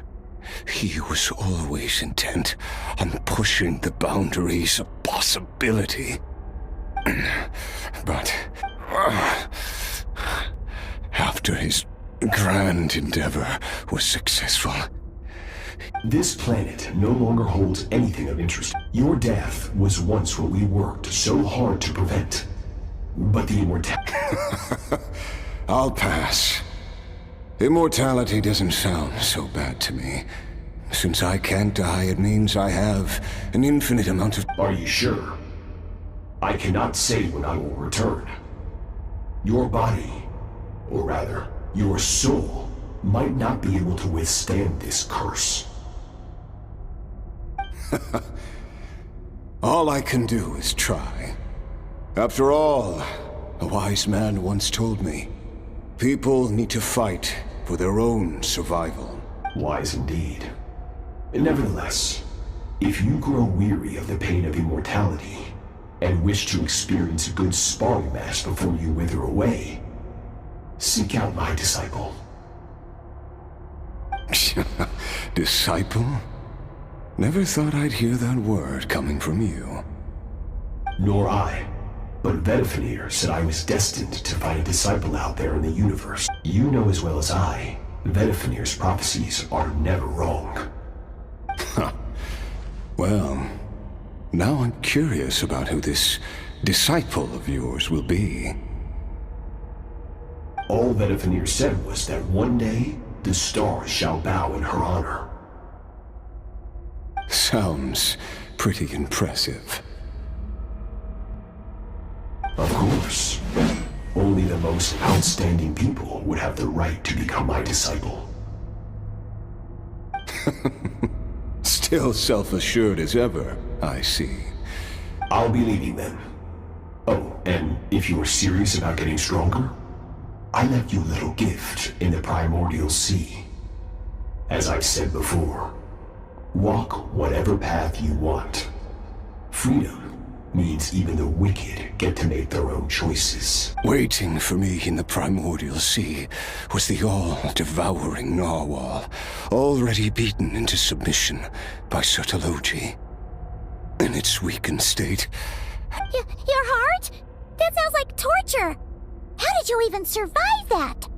he was always intent on pushing the boundaries of possibility. But after his grand endeavor was successful... This planet no longer holds anything of interest. Your death was once what we worked so hard to prevent. But the immortality... I'll pass. Immortality doesn't sound so bad to me. Since I can't die, it means I have an infinite amount of... Are you sure? I cannot say when I will return. Your body, or rather, your soul, might not be able to withstand this curse. All I can do is try. After all, a wise man once told me, people need to fight for their own survival. Wise indeed. Nevertheless, if you grow weary of the pain of immortality, and wish to experience a good sparring match before you wither away, seek out my disciple. Disciple? Never thought I'd hear that word coming from you. Nor I. But Vedifenir said I was destined to find a disciple out there in the universe. You know as well as I, Vedifenir's prophecies are never wrong. Well, Now I'm curious about who this disciple of yours will be. All that Avenir said was that one day, the stars shall bow in her honor. Sounds pretty impressive. Of course. Only the most outstanding people would have the right to become my disciple. Still self-assured as ever, I see. I'll be leading them. Oh, and if you are serious about getting stronger, I left you a little gift in the primordial sea. As I've said before, walk whatever path you want. Freedom means even the wicked get to make their own choices. Waiting for me in the primordial sea was the all-devouring narwhal, already beaten into submission by Sertologi. In its weakened state... Your heart? That sounds like torture! How did you even survive that?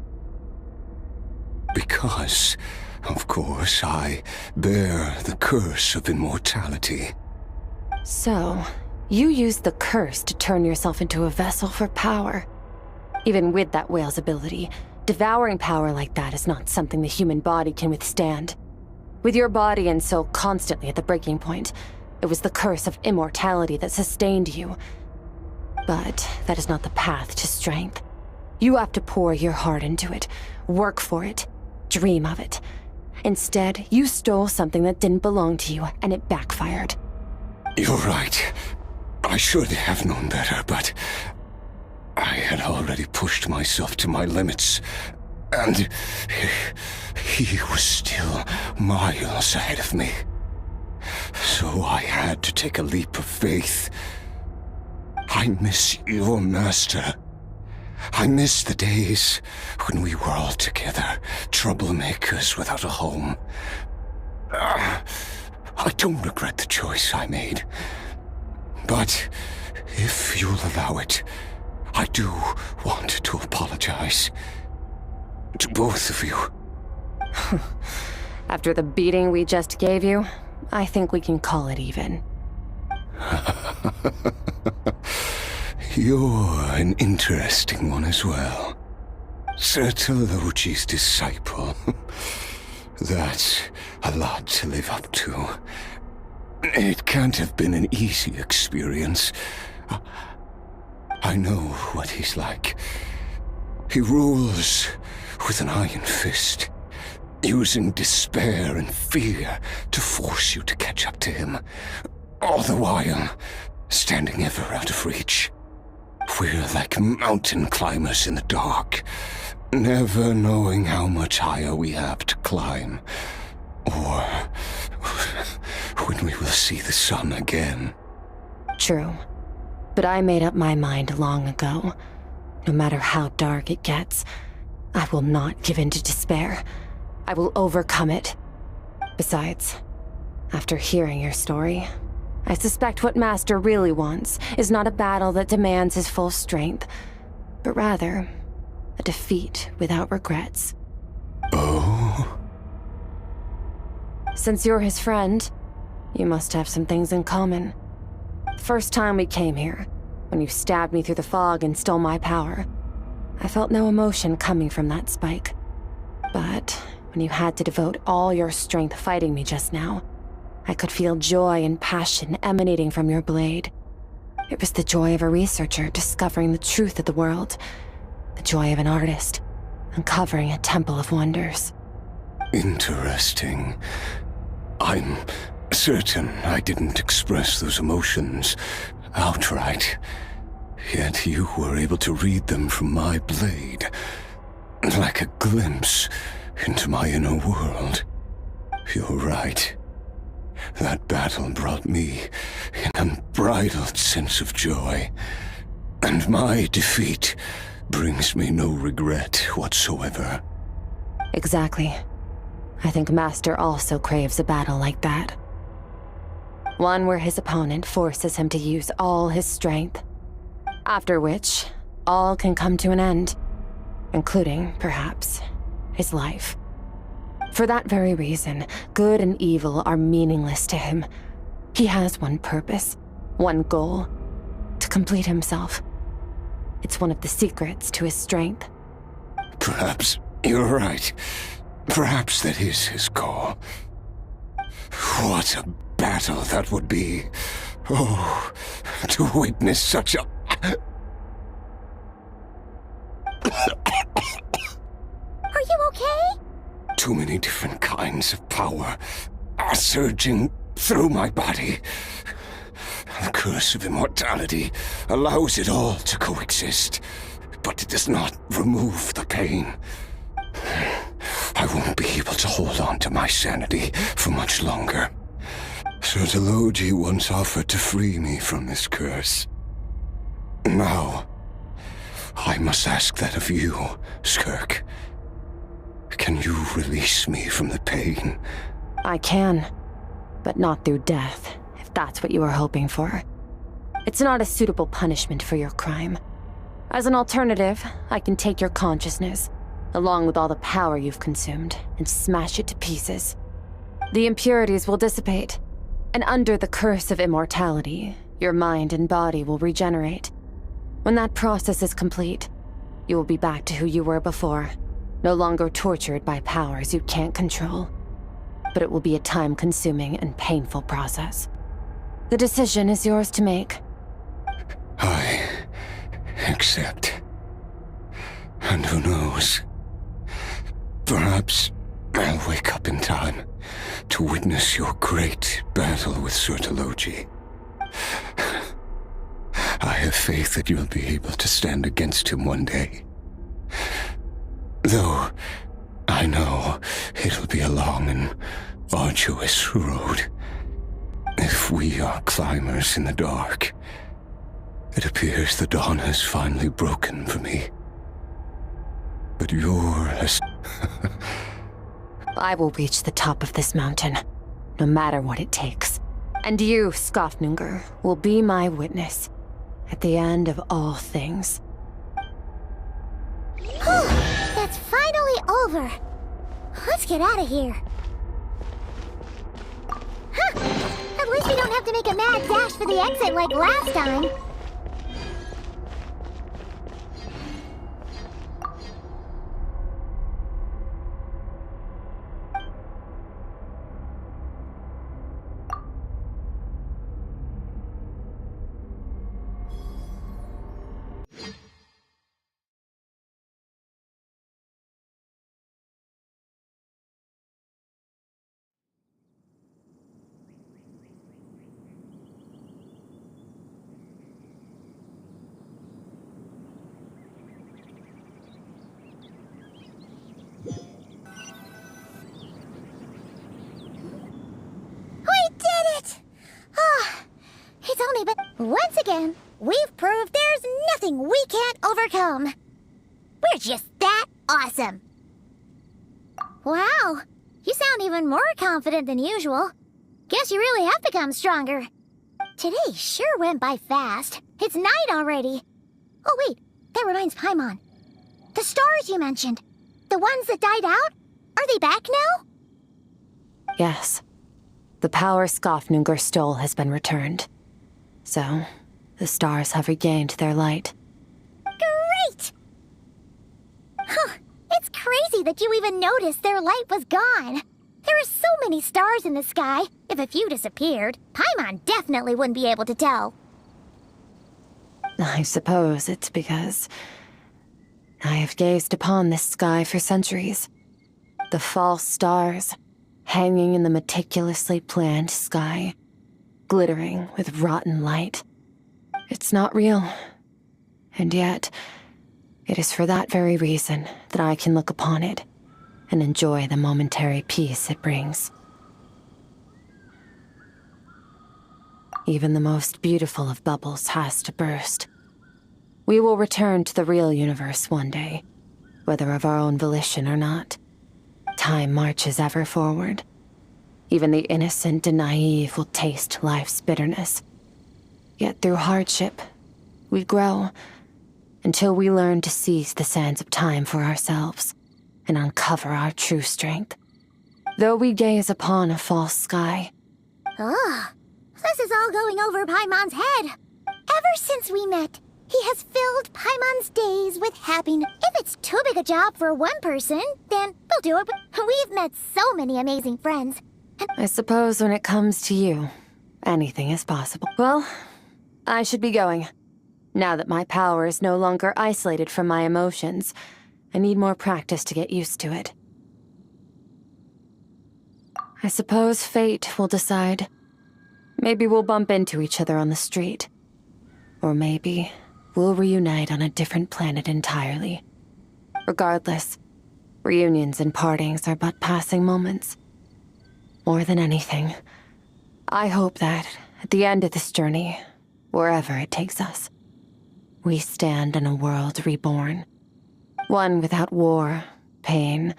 Because, of course, I bear the curse of immortality. So, you used the curse to turn yourself into a vessel for power. Even with that whale's ability, devouring power like that is not something the human body can withstand. With your body and soul constantly at the breaking point, it was the curse of immortality that sustained you. But that is not the path to strength. You have to pour your heart into it, work for it, dream of it. Instead, you stole something that didn't belong to you, and it backfired. You're right. I should have known better, but I had already pushed myself to my limits, and he was still miles ahead of me. So I had to take a leap of faith. I miss your master. I miss the days when we were all together, troublemakers without a home. I don't regret the choice I made. But if you'll allow it, I do want to apologize. To both of you. After the beating we just gave you, I think we can call it even. You're an interesting one as well. Sertologi's disciple. That's a lot to live up to. It can't have been an easy experience. I know what he's like. He rules with an iron fist, using despair and fear to force you to catch up to him, all the while standing ever out of reach. We're like mountain climbers in the dark, never knowing how much higher we have to climb, or when we will see the sun again. True. But I made up my mind long ago. No matter how dark it gets, I will not give in to despair. I will overcome it. Besides, after hearing your story, I suspect what Master really wants is not a battle that demands his full strength, but rather a defeat without regrets. Oh? Since you're his friend, you must have some things in common. The first time we came here, when you stabbed me through the fog and stole my power, I felt no emotion coming from that spike. But when you had to devote all your strength fighting me just now, I could feel joy and passion emanating from your blade. It was the joy of a researcher discovering the truth of the world, the joy of an artist uncovering a temple of wonders. Interesting. I'm certain I didn't express those emotions outright, yet you were able to read them from my blade, like a glimpse into my inner world. You're right. That battle brought me an unbridled sense of joy, and my defeat brings me no regret whatsoever. Exactly. I think Master also craves a battle like that. One where his opponent forces him to use all his strength, after which all can come to an end, including, perhaps, his life. For that very reason, good and evil are meaningless to him. He has one purpose, One goal: to complete himself. It's one of the secrets to his strength. Perhaps you're right. Perhaps that is his call. What a battle that would be. Oh, to witness such a... Are you okay? Too many different kinds of power are surging through my body. The curse of immortality allows it all to coexist, but it does not remove the pain. I won't be able to hold on to my sanity for much longer. Surya once offered to free me from this curse. Now, I must ask that of you, Skirk. Can you release me from the pain? I can, but not through death, if that's what you were hoping for. It's not a suitable punishment for your crime. As an alternative, I can take your consciousness, along with all the power you've consumed, and smash it to pieces. The impurities will dissipate, and under the curse of immortality, your mind and body will regenerate. When that process is complete, you will be back to who you were before, no longer tortured by powers you can't control. But it will be a time-consuming and painful process. The decision is yours to make. I accept. And who knows? Perhaps I'll wake up in time to witness your great battle with Surya. I have faith that you'll be able to stand against him one day. Though I know it'll be a long and arduous road. If we are climbers in the dark, it appears the dawn has finally broken for me. But yours... I will reach the top of this mountain, no matter what it takes. And you, Skafnungur, will be my witness at the end of all things. That's finally over. Let's get out of here. Huh. At least we don't have to make a mad dash for the exit like last time. Once again, we've proved there's nothing we can't overcome. We're just that awesome. Wow, you sound even more confident than usual. Guess you really have become stronger. Today sure went by fast. It's night already. Oh wait, that reminds Paimon. The stars you mentioned, the ones that died out, are they back now? Yes. The power Skafnungur stole has been returned. So, the stars have regained their light. Great! Huh, it's crazy that you even noticed their light was gone. There are so many stars in the sky. If a few disappeared, Paimon definitely wouldn't be able to tell. I suppose it's because I have gazed upon this sky for centuries. The false stars, hanging in the meticulously planned sky, glittering with rotten light. It's not real. And yet, it is for that very reason that I can look upon it and enjoy the momentary peace it brings. Even the most beautiful of bubbles has to burst. We will return to the real universe one day, whether of our own volition or not. Time marches ever forward. Even the innocent and naive will taste life's bitterness. Yet through hardship, we grow until we learn to seize the sands of time for ourselves and uncover our true strength. Though we gaze upon a false sky. Ah, This is all going over Paimon's head. Ever since we met, he has filled Paimon's days with happiness. If it's too big a job for one person, then we'll do it. We've met so many amazing friends. I suppose when it comes to you, anything is possible. Well, I should be going. Now that my power is no longer isolated from my emotions, I need more practice to get used to it. I suppose fate will decide. Maybe we'll bump into each other on the street. Or maybe we'll reunite on a different planet entirely. Regardless, reunions and partings are but passing moments. More than anything, I hope that, at the end of this journey, wherever it takes us, we stand in a world reborn. One without war, pain,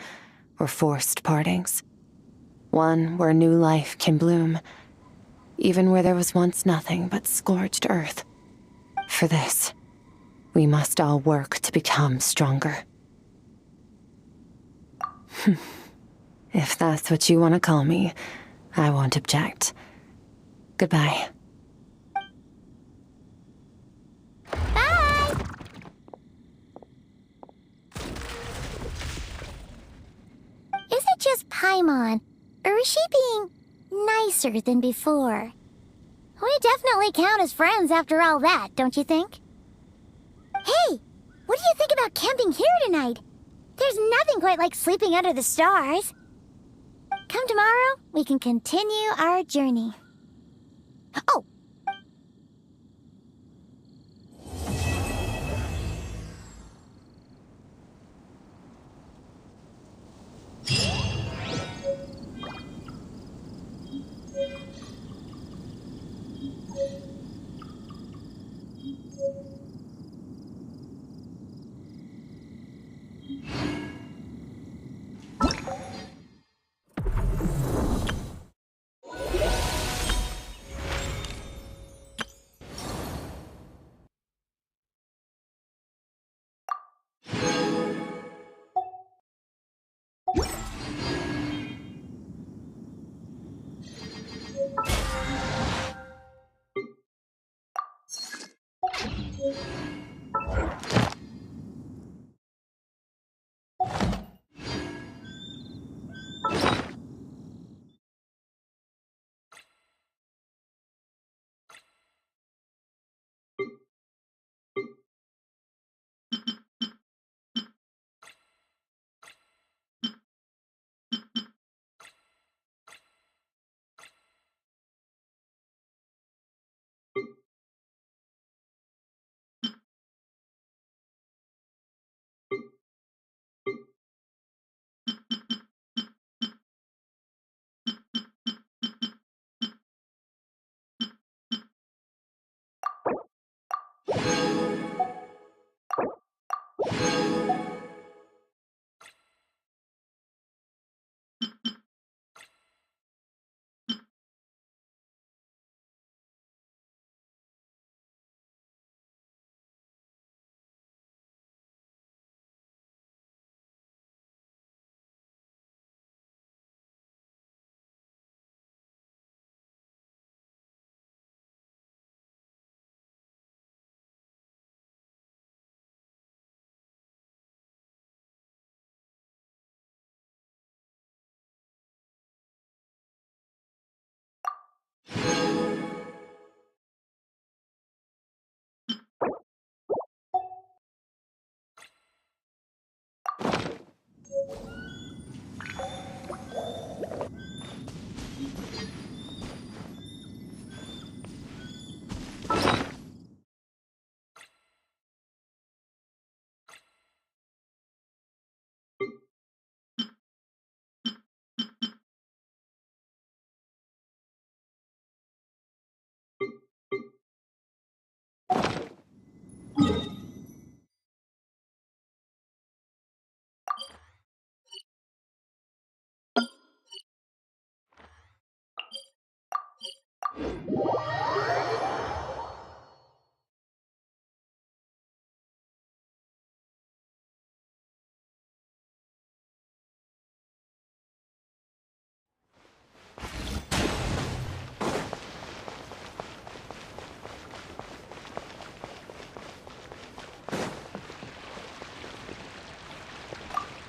or forced partings. One where new life can bloom, even where there was once nothing but scorched earth. For this, we must all work to become stronger. If that's what you want to call me, I won't object. Goodbye. Bye! Is it just Paimon, or is she being nicer than before? We definitely count as friends after all that, don't you think? Hey, what do you think about camping here tonight? There's nothing quite like sleeping under the stars. Come tomorrow, we can continue our journey. Oh!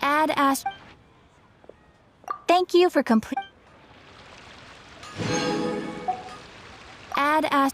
Add Ash. Thank you for complete. Add Ash.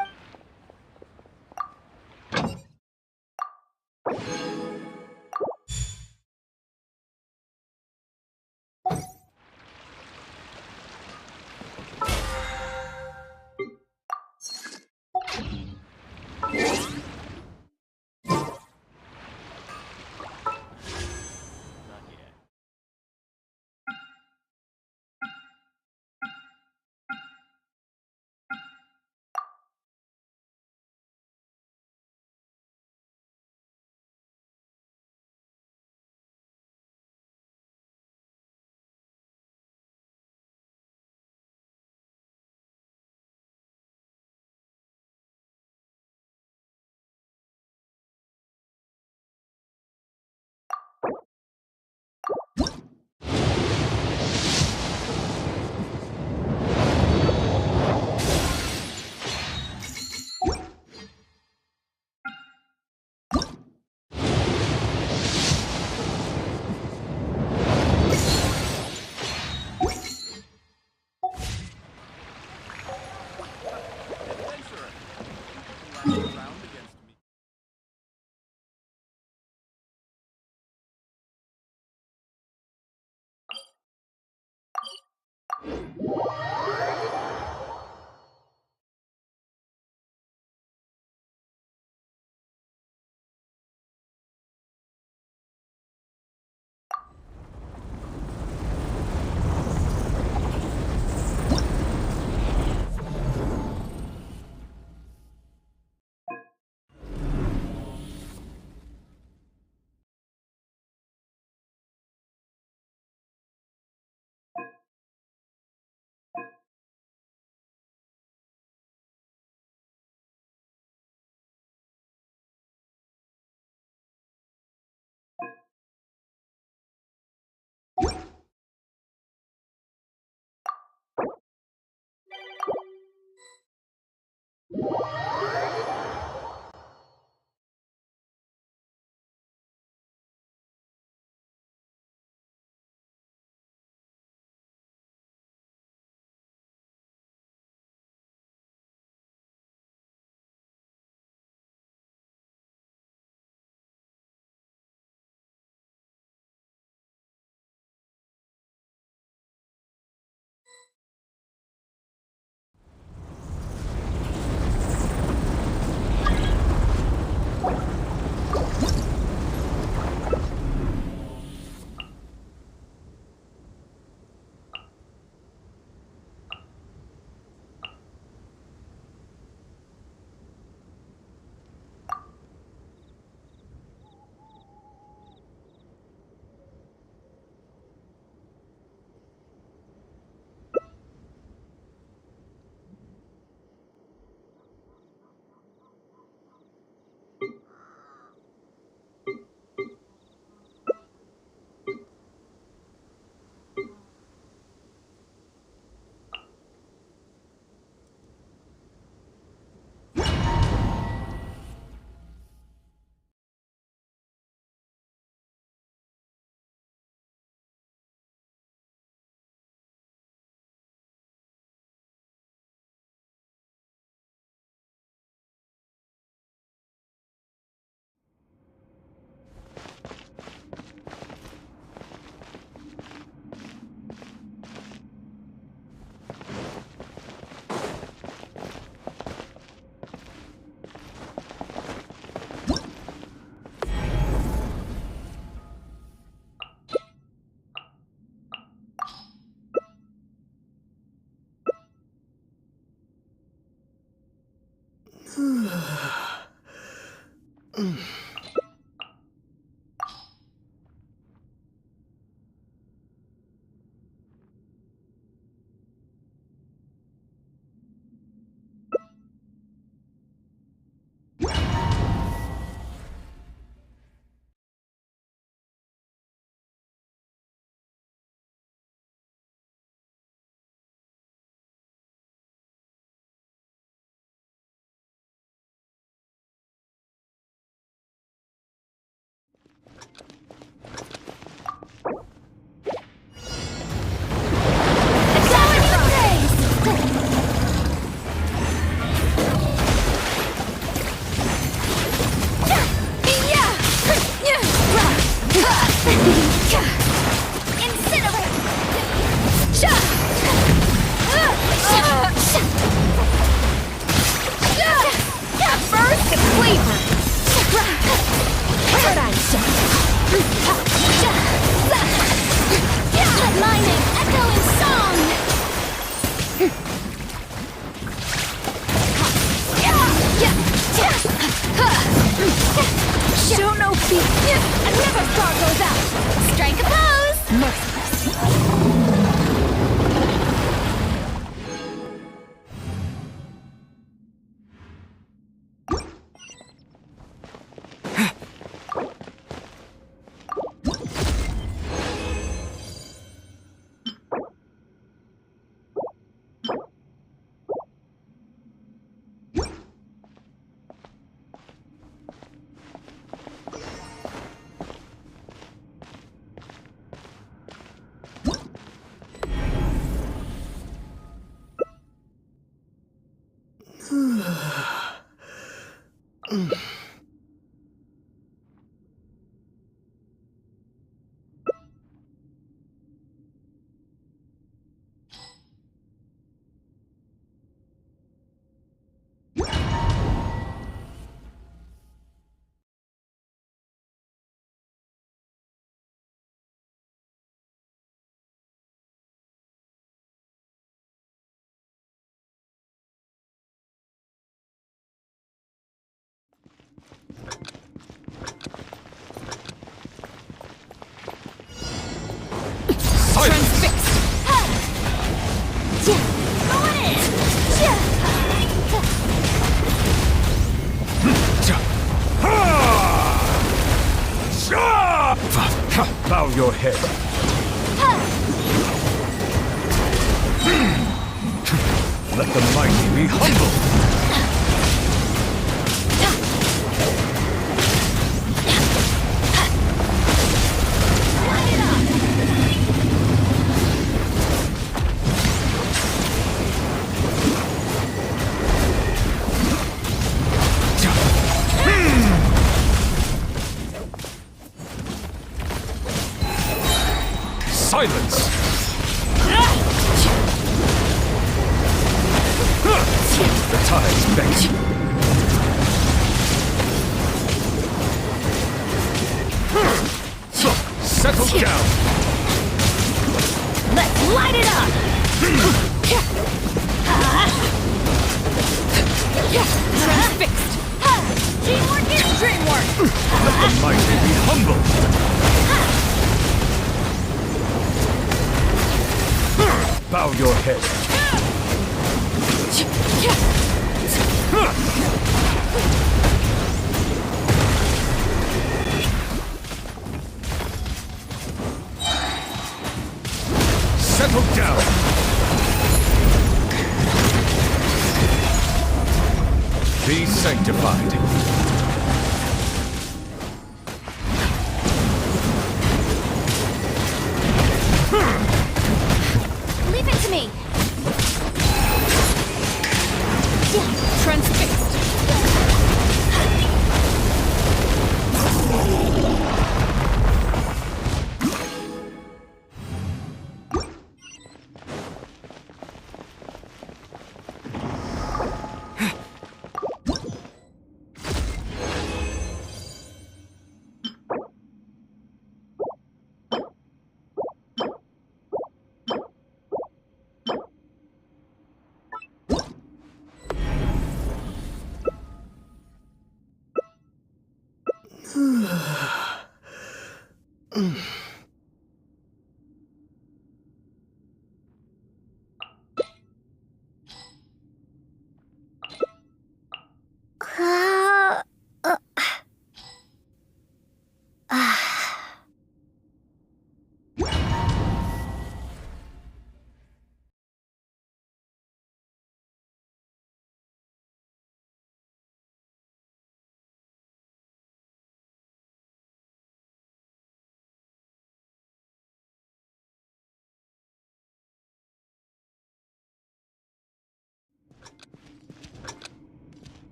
Incinerate! Burst of flavor! Paradigm shift! Mining, echoing song! Show no fear! Another star goes out! Strike a pose! Merciless! Bow your head. Let the mighty be humble. Silence! The tide's bent. Settle down! Let's light it up! Transfixed! Teamwork is dreamwork! Let the mighty be humble! Bow your head. Settle down. Be sanctified. Leave it to me! Transfixed!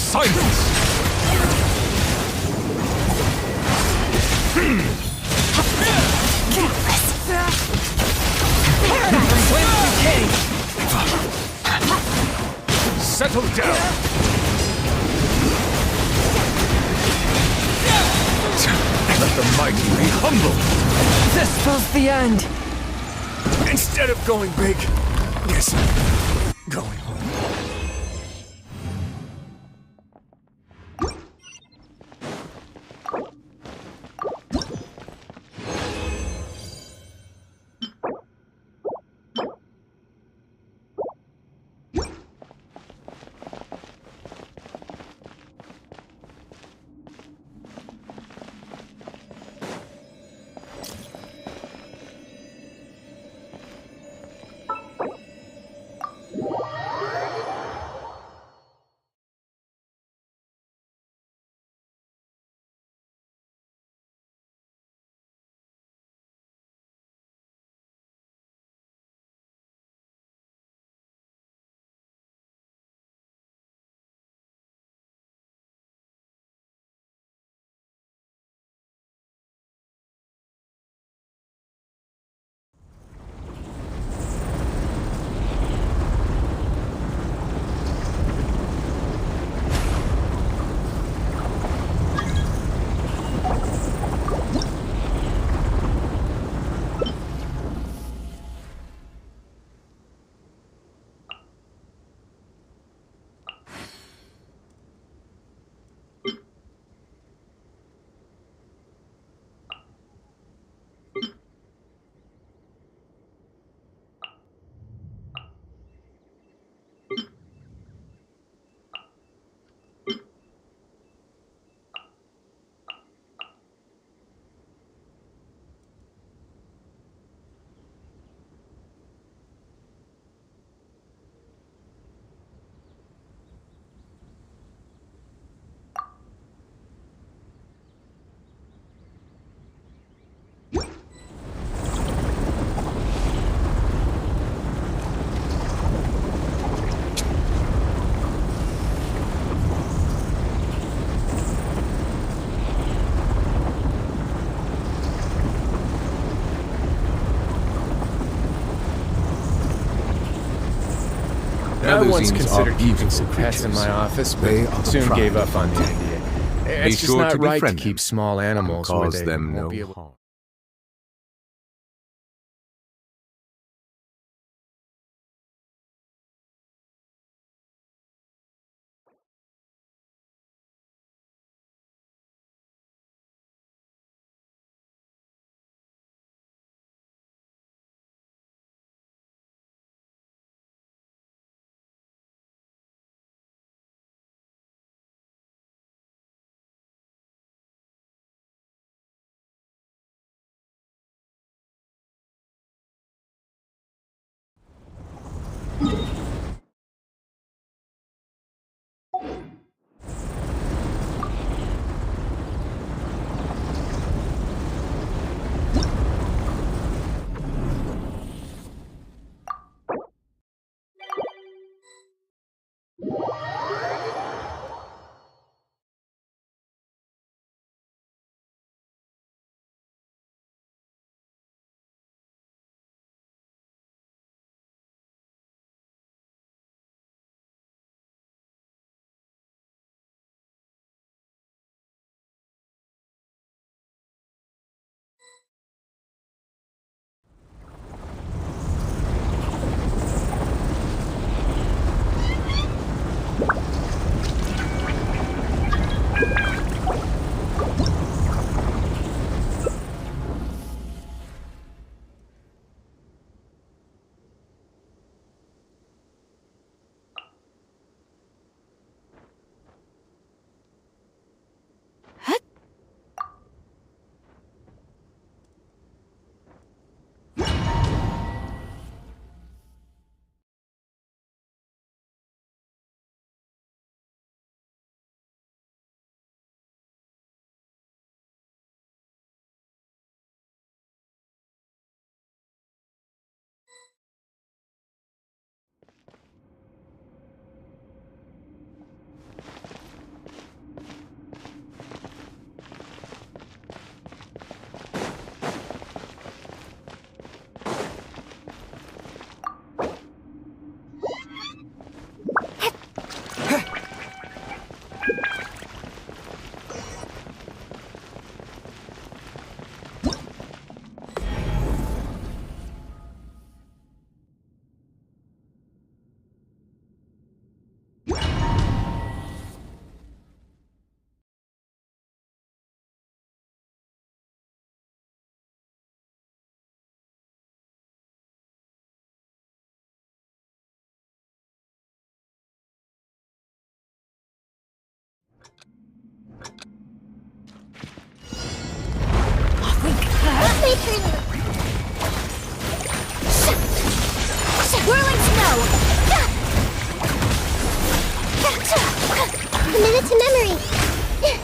Silence! the mighty be humble. This spells the end. Instead of going big, yes, going home. I once Melusines considered are keeping beautiful some pets in creatures. my office, They but are the soon pride gave of up on the hunting. idea. Be It's just sure not to right to befriend keep them small and animals where cause they them won't no be able. harm. Whirling snow! Committed to memory!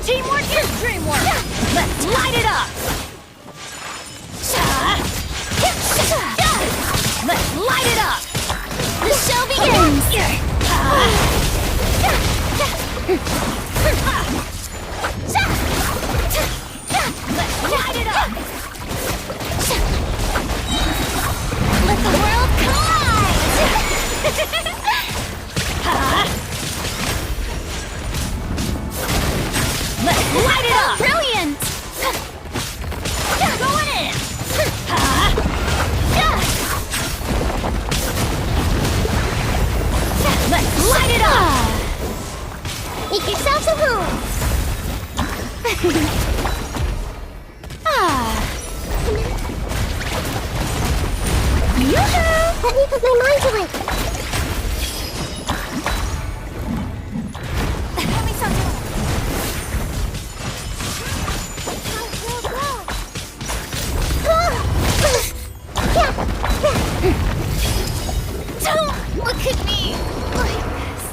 Teamwork is dreamwork! Let's light it up! Let's light it up! The show begins! Let's light it up! Let the world collide! Let's light it up! Brilliant! Going in! Let's light it up! Make yourselves at home! Yoo-hoo! Let me put my mind to it! Let me something! Don't look at me like this!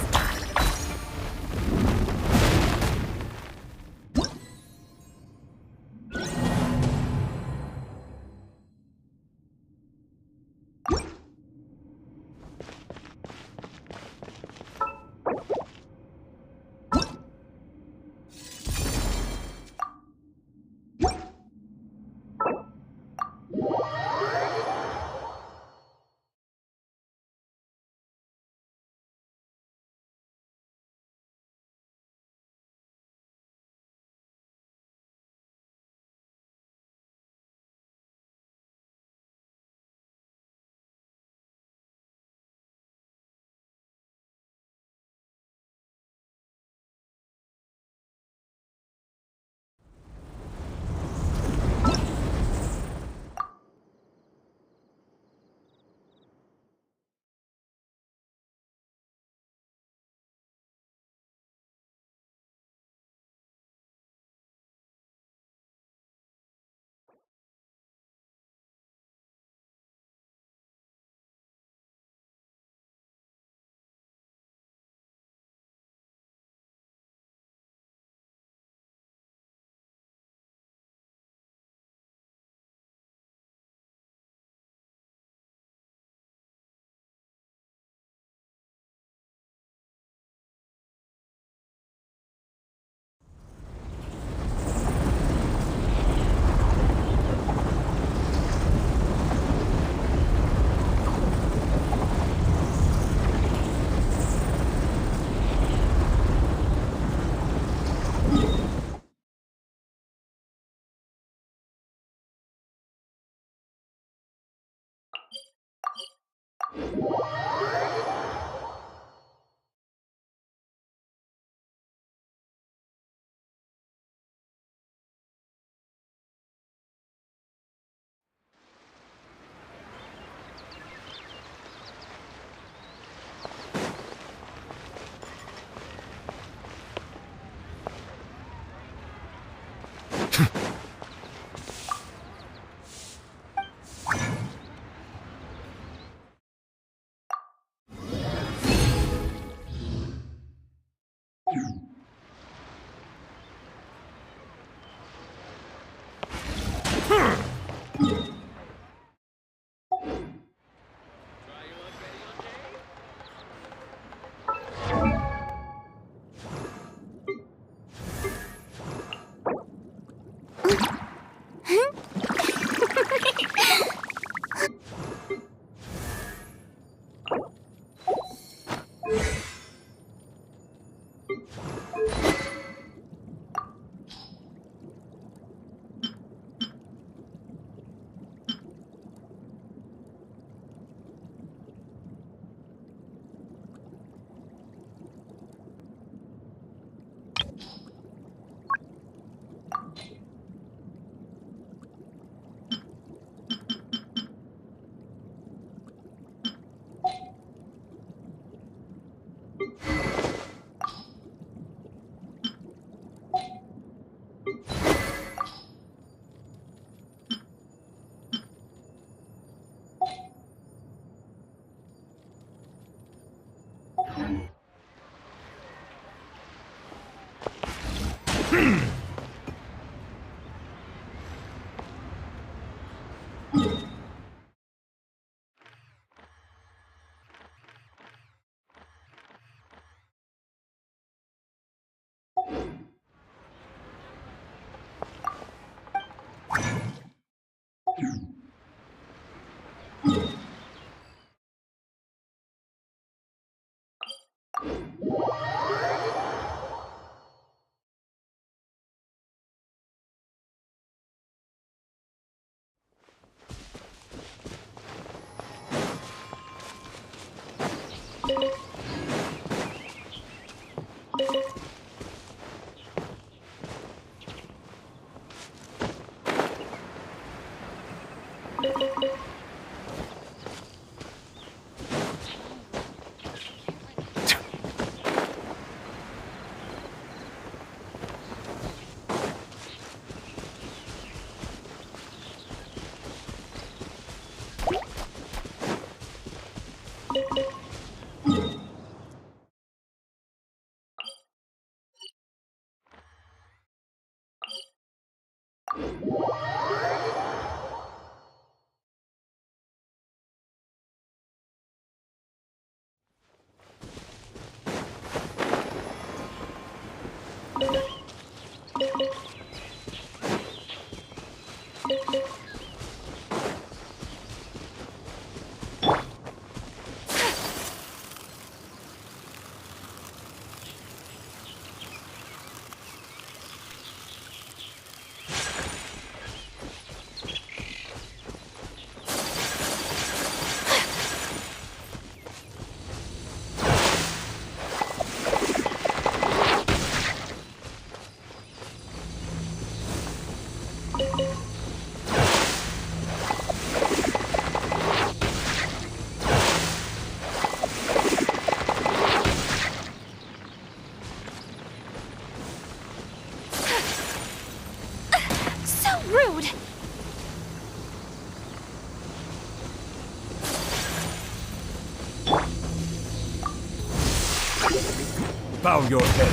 Bow your head.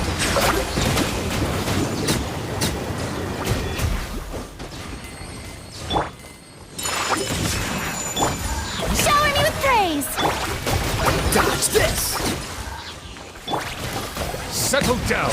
Shower me with praise! Dodge this! Settle down!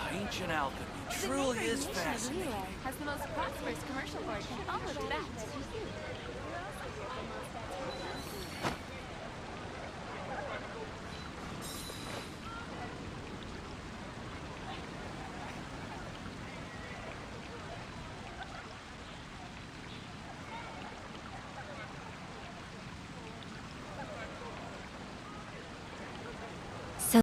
Ancient alchemy truly is fascinating. Has the most prosperous commercial port in all of that.